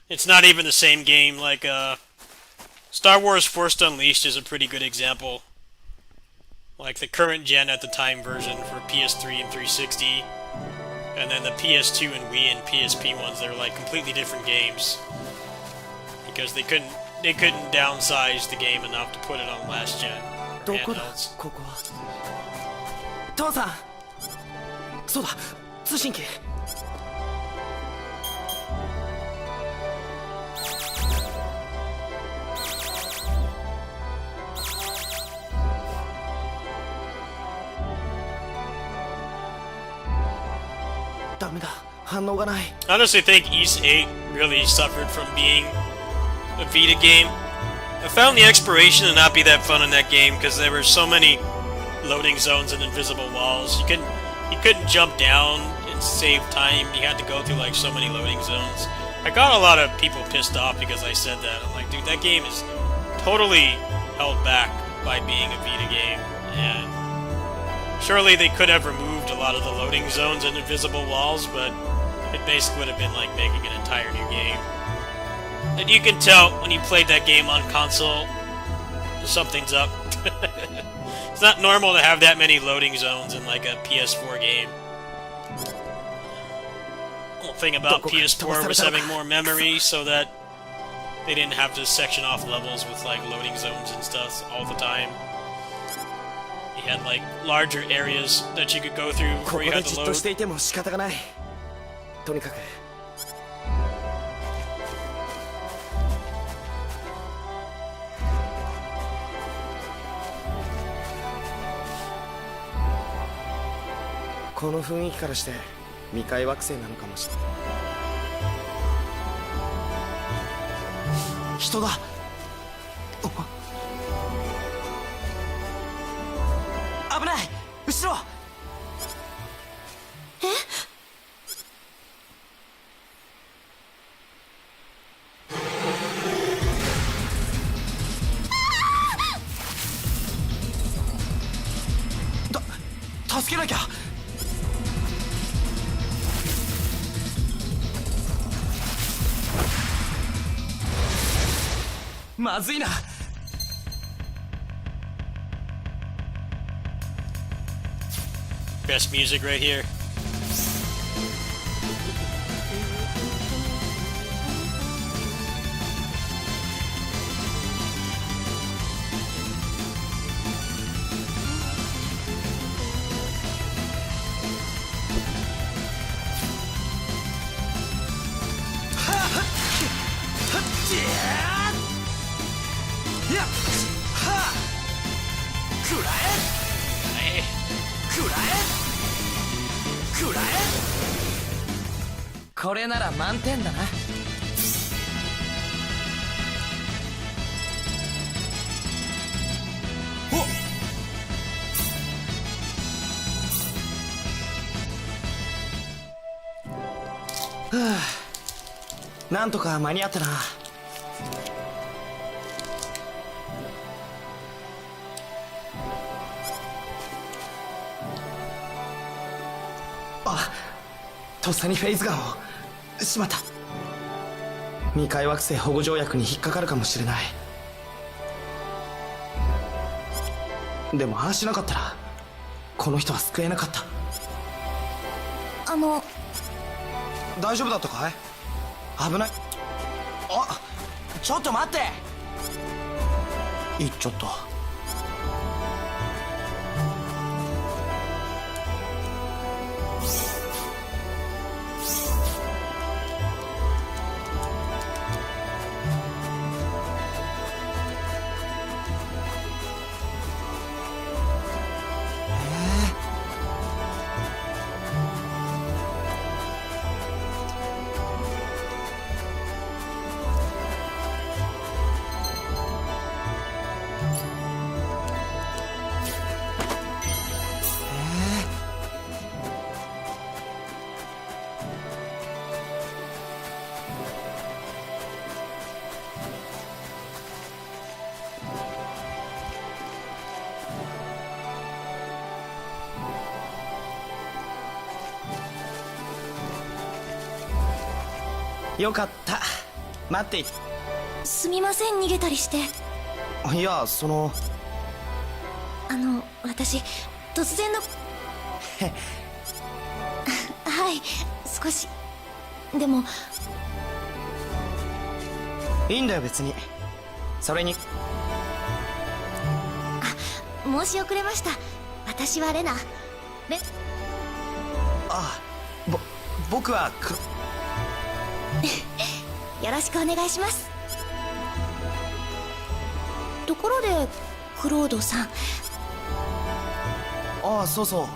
it's not even the same game. Like, Star Wars Force Unleashed is a pretty good example. Like, the current gen at the time version for PS3 and 360, and then the PS2 and Wii and PSP ones, they're like completely different games. Because they couldn't downsize the game enough to put it on last gen handhelds. 父さん、そうだ、通信機。ダメだ、反応がない。 I honestly think East 8 really suffered from being a Vita game. I found the exploration to not be that fun in that game because there were so many loading zones and invisible walls. You couldn't jump down and save time. You had to go through like so many loading zones. I got a lot of people pissed off because I said that. I'm like, dude, that game is totally held back by being a Vita game, and surely they could have removed a lot of the loading zones and invisible walls, but it basically would have been like making an entire new game. And you can tell when you played that game on console, something's up. It's not normal to have that many loading zones in like a PS4 game. Oh, thing about PS4 was having more memory so that they didn't have to section off levels with like loading zones and stuff all the time. You had like larger areas that you could go through ここ before you で had じ to っと load. していても仕方がない。とにかくこの雰囲気からして未開惑星なのかもしれない。人だ。危ない、後ろ。助けなきゃ。まずいな。Best music right here. Hey. これなら満点だな。おっ、はあ、なんとか間に合ったな。あ、とっさにフェイズガンを。しまった。未開惑星保護条約に引っかかるかもしれない。でもああしなかったらこの人は救えなかった。大丈夫だったかい？危ない。あ、ちょっと待って。言っちゃった。よかった。待ってい。すみません、逃げたりして。いや、その私突然のはい、少し。でもいいんだよ別に。それに申し遅れました。私はレナ。僕はよろしくお願いします。ところでクロードさん。ああ、そうそう。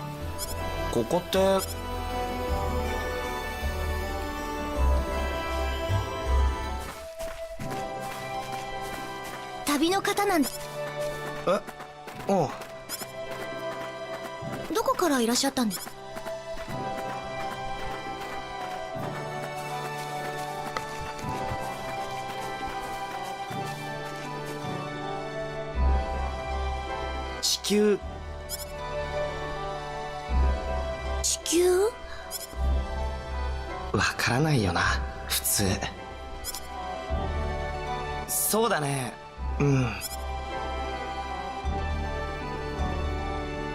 ここって旅の方なんだ。おう。どこからいらっしゃったんですか？地球わからないよな普通。そうだね、うん。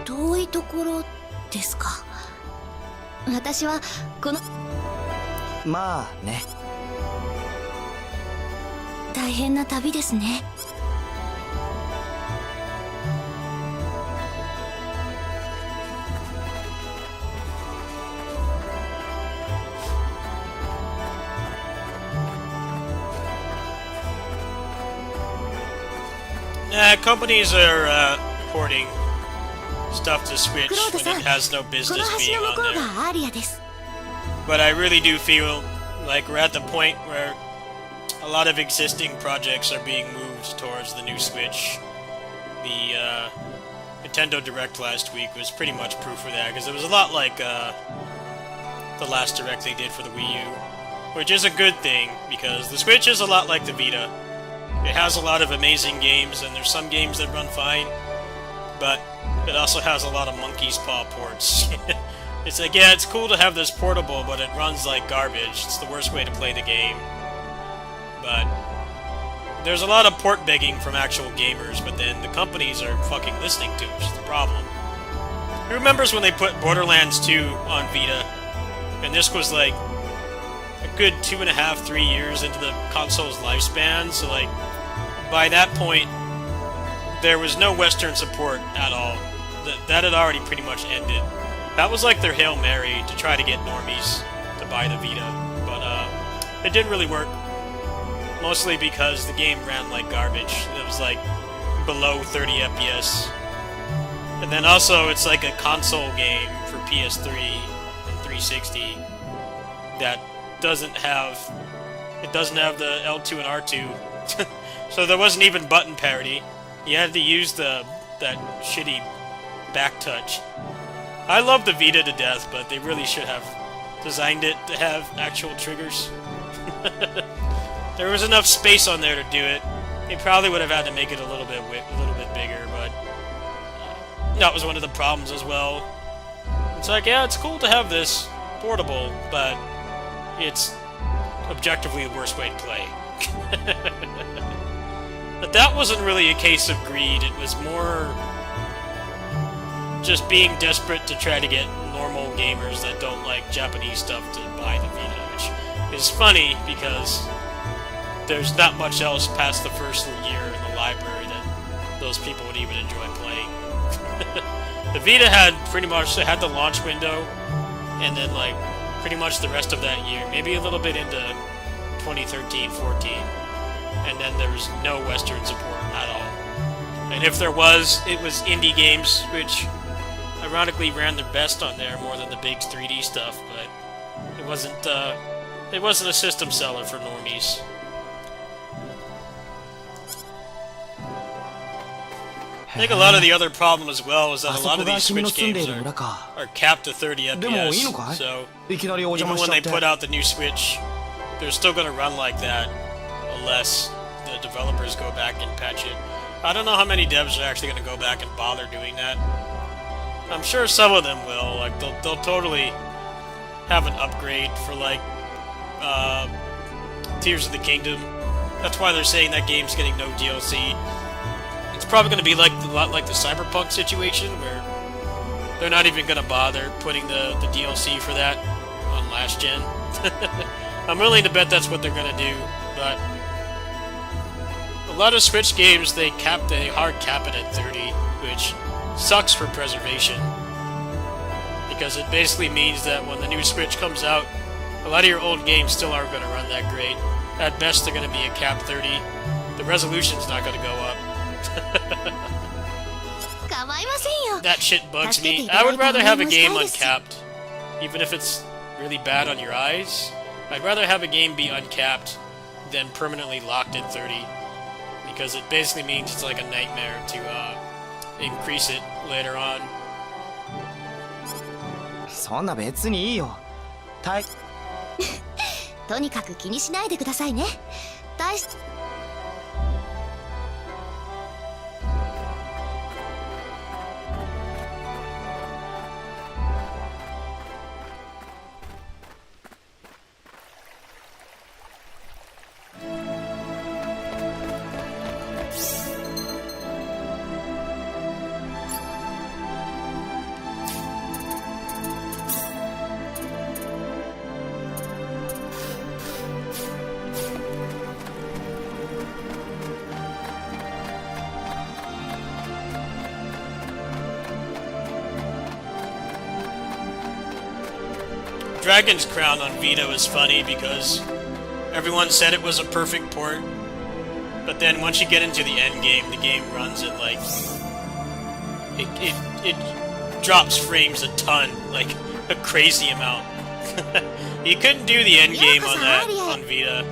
遠いところですか。私はこのまあね。大変な旅ですね。Companies are porting stuff to Switch クロード when さん、 it has no この business 橋 being の on 向こう there. がアーリアです。 But I really do feel like we're at the point where a lot of existing projects are being moved towards the new Switch. The Nintendo Direct last week was pretty much proof of that, because it was a lot like the last Direct they did for the Wii U, which is a good thing, because the Switch is a lot like the Vita. It has a lot of amazing games, and there's some games that run fine, but it also has a lot of monkey's paw ports. It's like, yeah, it's cool to have this portable, but it runs like garbage. It's the worst way to play the game. But there's a lot of port begging from actual gamers, but then the companies are fucking listening to, which is the problem. Who remembers when they put Borderlands 2 on Vita, and this was like a good 2.5, 3 years into the console's lifespan, so like, by that point, there was no Western support at all. That had already pretty much ended. That was like their Hail Mary to try to get normies to buy the Vita, but it didn't really work. Mostly because the game ran like garbage. It was like below 30 FPS. And then also it's like a console game for PS3 and 360 that doesn't have the L2 and R2. So there wasn't even button parity. You had to use that shitty back touch. I love the Vita to death, but they really should have designed it to have actual triggers. There was enough space on there to do it. They probably would have had to make it a little bit bigger, but that was one of the problems as well. It's like, yeah, it's cool to have this portable, but it's objectively the worst way to play. But that wasn't really a case of greed. It was more just being desperate to try to get normal gamers that don't like Japanese stuff to buy the Vita, which is funny because there's not much else past the first year in the library that those people would even enjoy playing. The Vita had the launch window, and then like pretty much the rest of that year, maybe a little bit into 2013-14, and then there was no Western support at all. And if there was, it was indie games, which ironically ran their best on there more than the big 3D stuff, but it wasn't a system seller for normies. I think a lot of the other problem as well is that a lot of these Switch games are capped to 30 FPS, so even when they put out the new Switch, they're still going to run like that unless the developers go back and patch it. I don't know how many devs are actually going to go back and bother doing that. I'm sure some of them will. Like they'll totally have an upgrade for like Tears of the Kingdom. That's why they're saying that game's getting no DLC. It's probably going to be like a lot like the Cyberpunk situation, where they're not even going to bother putting the DLC for that on last gen. I'm willing to bet that's what they're going to do, but a lot of Switch games, they hard cap it at 30, which sucks for preservation, because it basically means that when the new Switch comes out, a lot of your old games still aren't going to run that great. At best, they're going to be a cap 30. The resolution's not going to go up. That shit bugs me. I would rather have a game uncapped, even if it's really bad on your eyes. I'd rather have a game be uncapped than permanently locked at 30, because it basically means it's like a nightmare to increase it later on. そんな別にいいよ。とにかく気にしないでくださいね。大し Dragon's Crown on Vita was funny because everyone said it was a perfect port, but then once you get into the end game, the game runs at like it drops frames a ton, like a crazy amount. You couldn't do the end game on that on Vita.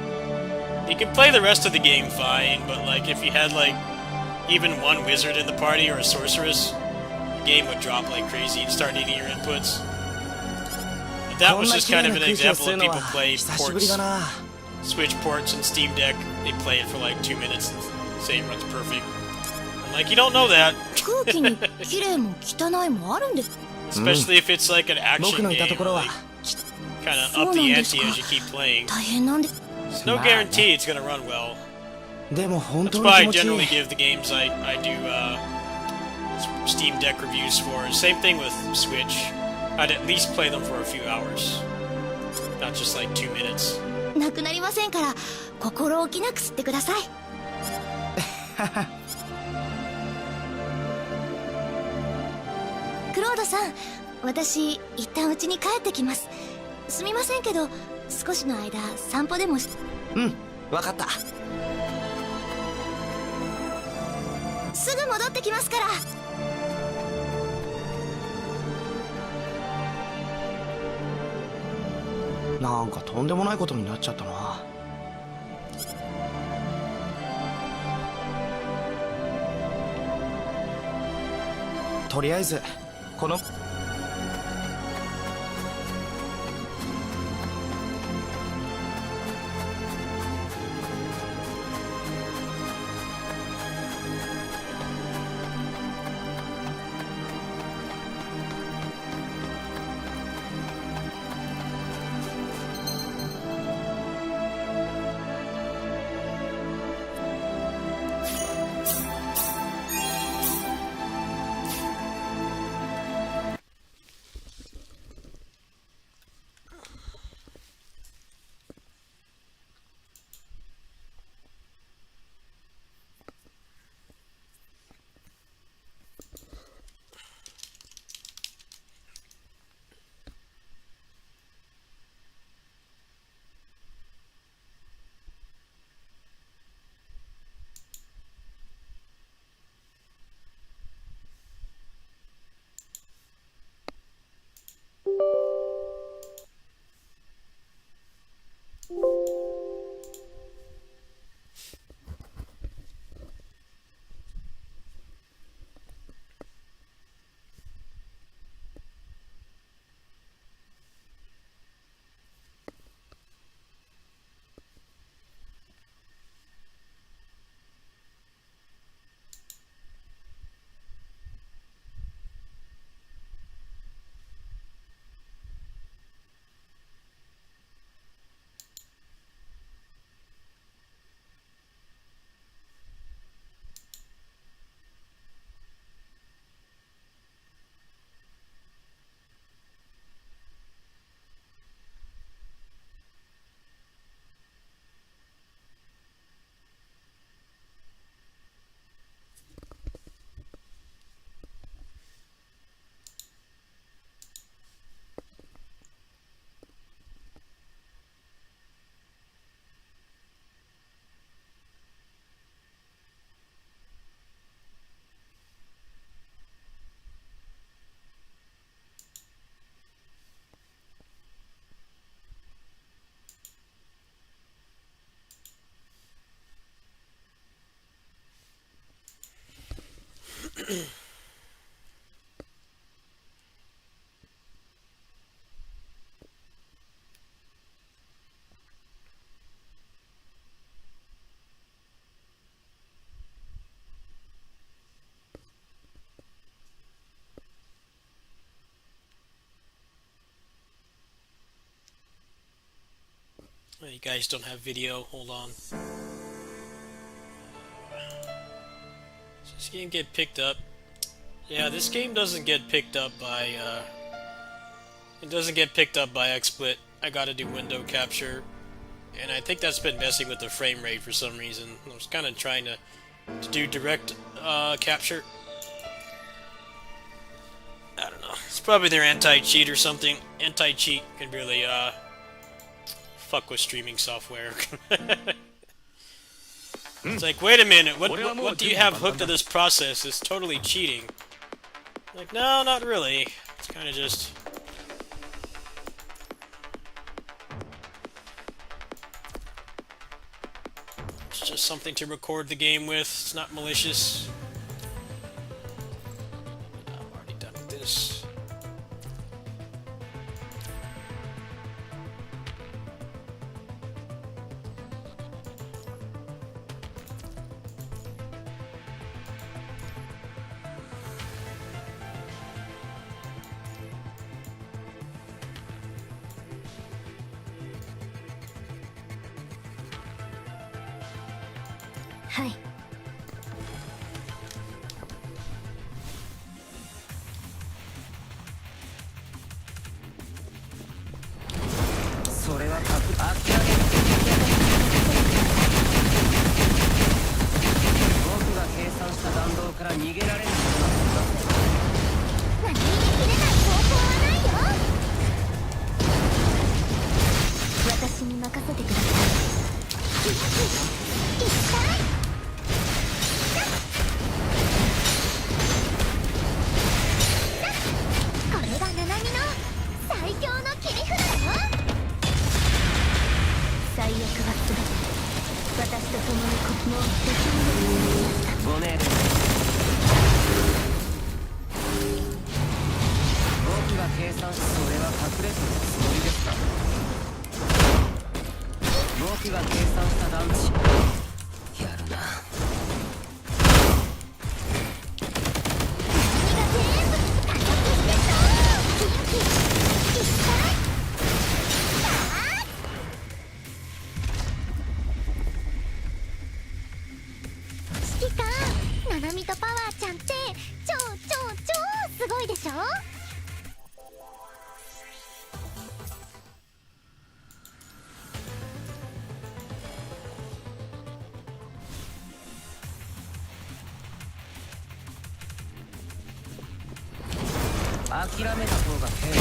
You can play the rest of the game fine, but like if you had like even one wizard in the party or a sorceress, the game would drop like crazy and start needing your inputs. But that was just kind of an example of people play ports, Switch ports and Steam Deck. They play it for like 2 minutes and say it runs perfect. I'm like, you don't know that. Especially if it's like an action game, like, kind of up the ante as you keep playing. There's no guarantee it's gonna run well. That's why I generally give the games I do Steam Deck reviews for. Same thing with Switch. I'd at least play them for a few hours, not just like 2 minutes. なくなりませんから心置きなく吸ってください。クロードさん、私一旦家に帰ってきます。すみませんけど少しの間散歩でもし。うん、わかった。すぐ戻ってきますから。なんかとんでもないことになっちゃったな。とりあえずこのYou guys don't have video, hold on. Does this game get picked up? Yeah, this game doesn't get picked up by, it doesn't get picked up by XSplit. I gotta do window capture, and I think that's been messing with the frame rate for some reason. I was kinda trying to do direct, capture. I don't know, it's probably their anti-cheat or something. Anti-cheat can really fuck with streaming software. It's like, wait a minute, what do you have hooked to this process? It's totally cheating. Like, no, not really. It's kind of just... It's just something to record the game with. It's not malicious. I'm already done with this.はい。それは諦める。僕が計算した弾道から逃げられることはありません。何に切れない方法はないよ。私に任せてください。一体これがナナミの最強の切り札だよ。最悪は全て私と共にもうできるようになりました。ご命令です。僕が計算し、それは隠れているつもりですか。僕が計算した弾地やるな。指揮官、ナナミとパワーちゃんって超すごいでしょ。諦めた方が平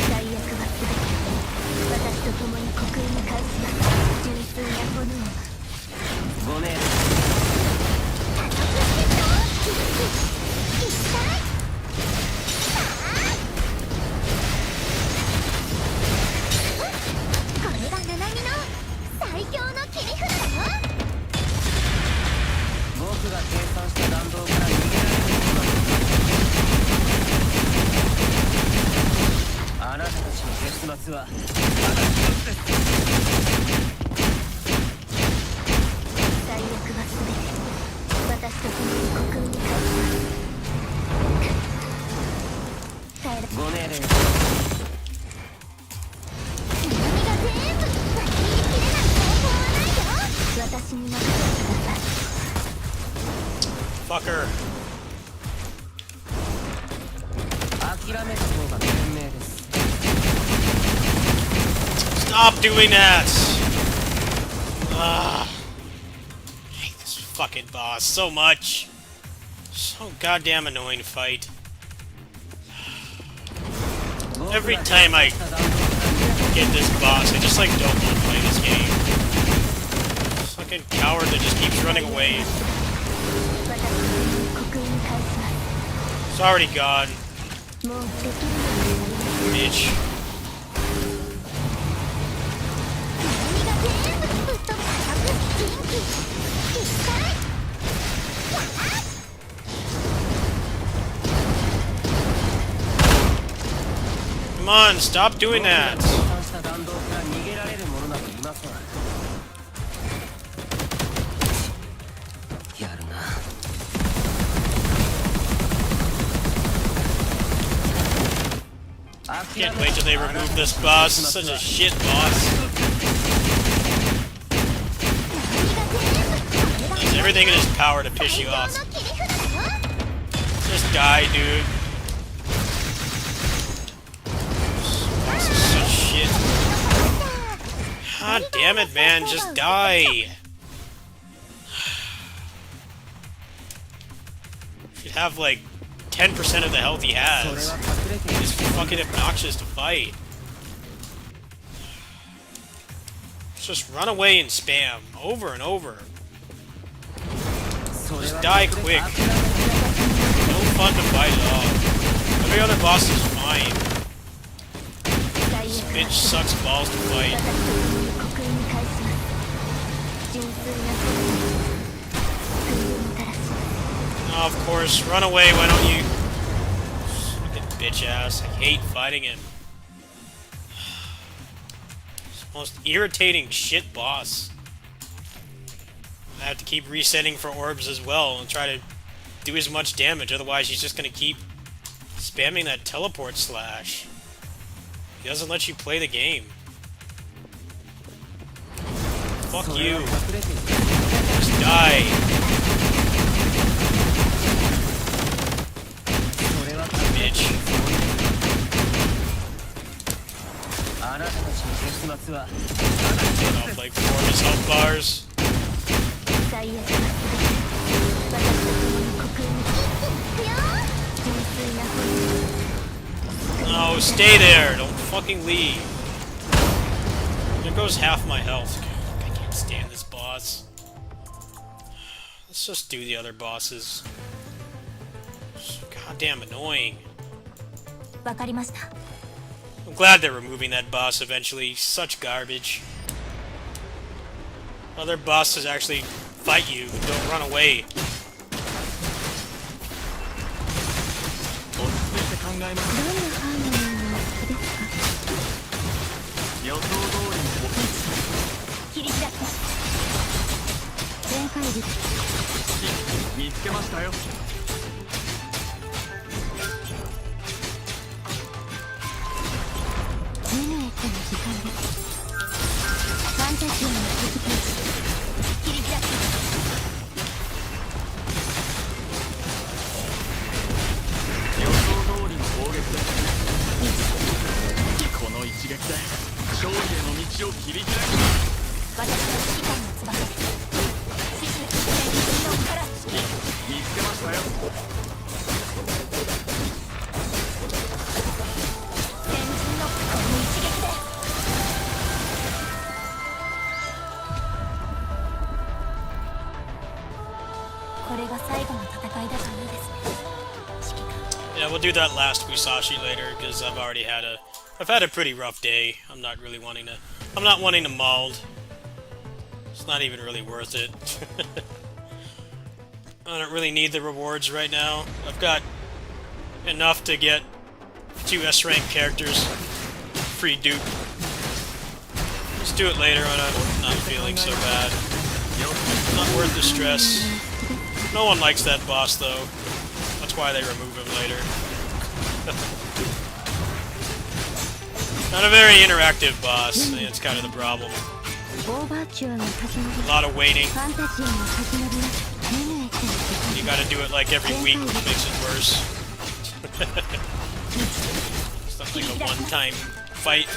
最悪は全て私と共に国営に返します。純粋な炎を。ご命令。これがナナミの最強の切り札だよ。僕が計算した弾道から逃げられることはあなたたちの結末はまだ一つです。最悪は全て私と共に国営に返します。帰れ。ご命令。ナナミが全部割り切れない方法はないよ。私に任せてください。Fucker. 諦めた方が賢明です。Stop doing that! I hate this fucking boss so much. So goddamn annoying to fight. Every time I get this boss, I just like don't want to play this game. Fucking coward that just keeps running away. It's already gone. Bitch. Come on, stop doing that. Can't wait till they remove this boss. It's such a shit boss. Does everything in his power to piss you off. Just die, dude. This is such shit. God damn it, man. Just die. have like 10% of the health he has. It's fucking obnoxious to fight. Just run away and spam over and over. Just die quick. No fun to fight at all. Every other boss is fine. This bitch sucks balls to fight. Oh, of course, run away, why don't you? Fucking bitch ass. I hate fighting him. It's the most irritating shit boss. I have to keep resetting for orbs as well and try to do as much damage, otherwise he's just gonna keep spamming that teleport slash. He doesn't let you play the game. Fuck you. Just die. Bitch. Off like 4 of his health bars. No, stay there. Don't fucking leave. There goes half my health. I can't stand this boss. Let's just do the other bosses. Goddamn annoying. I'm glad they're removing that boss eventually. Such garbage. Other bosses actually fight you and don't run away. Yeah, we'll do that last Musashi later because I've had a pretty rough day. I'm not wanting to Mauled. It's not even really worth it. I don't really need the rewards right now. I've got enough to get 2 S-rank characters. Free dupe. Let's do it later when I'm not feeling so bad. Not worth the stress. No one likes that boss though. That's why they remove him later. Not a very interactive boss. It's kind of the problem. A lot of waiting. You gotta do it like every week, which makes it worse. It's not like a one-time fight.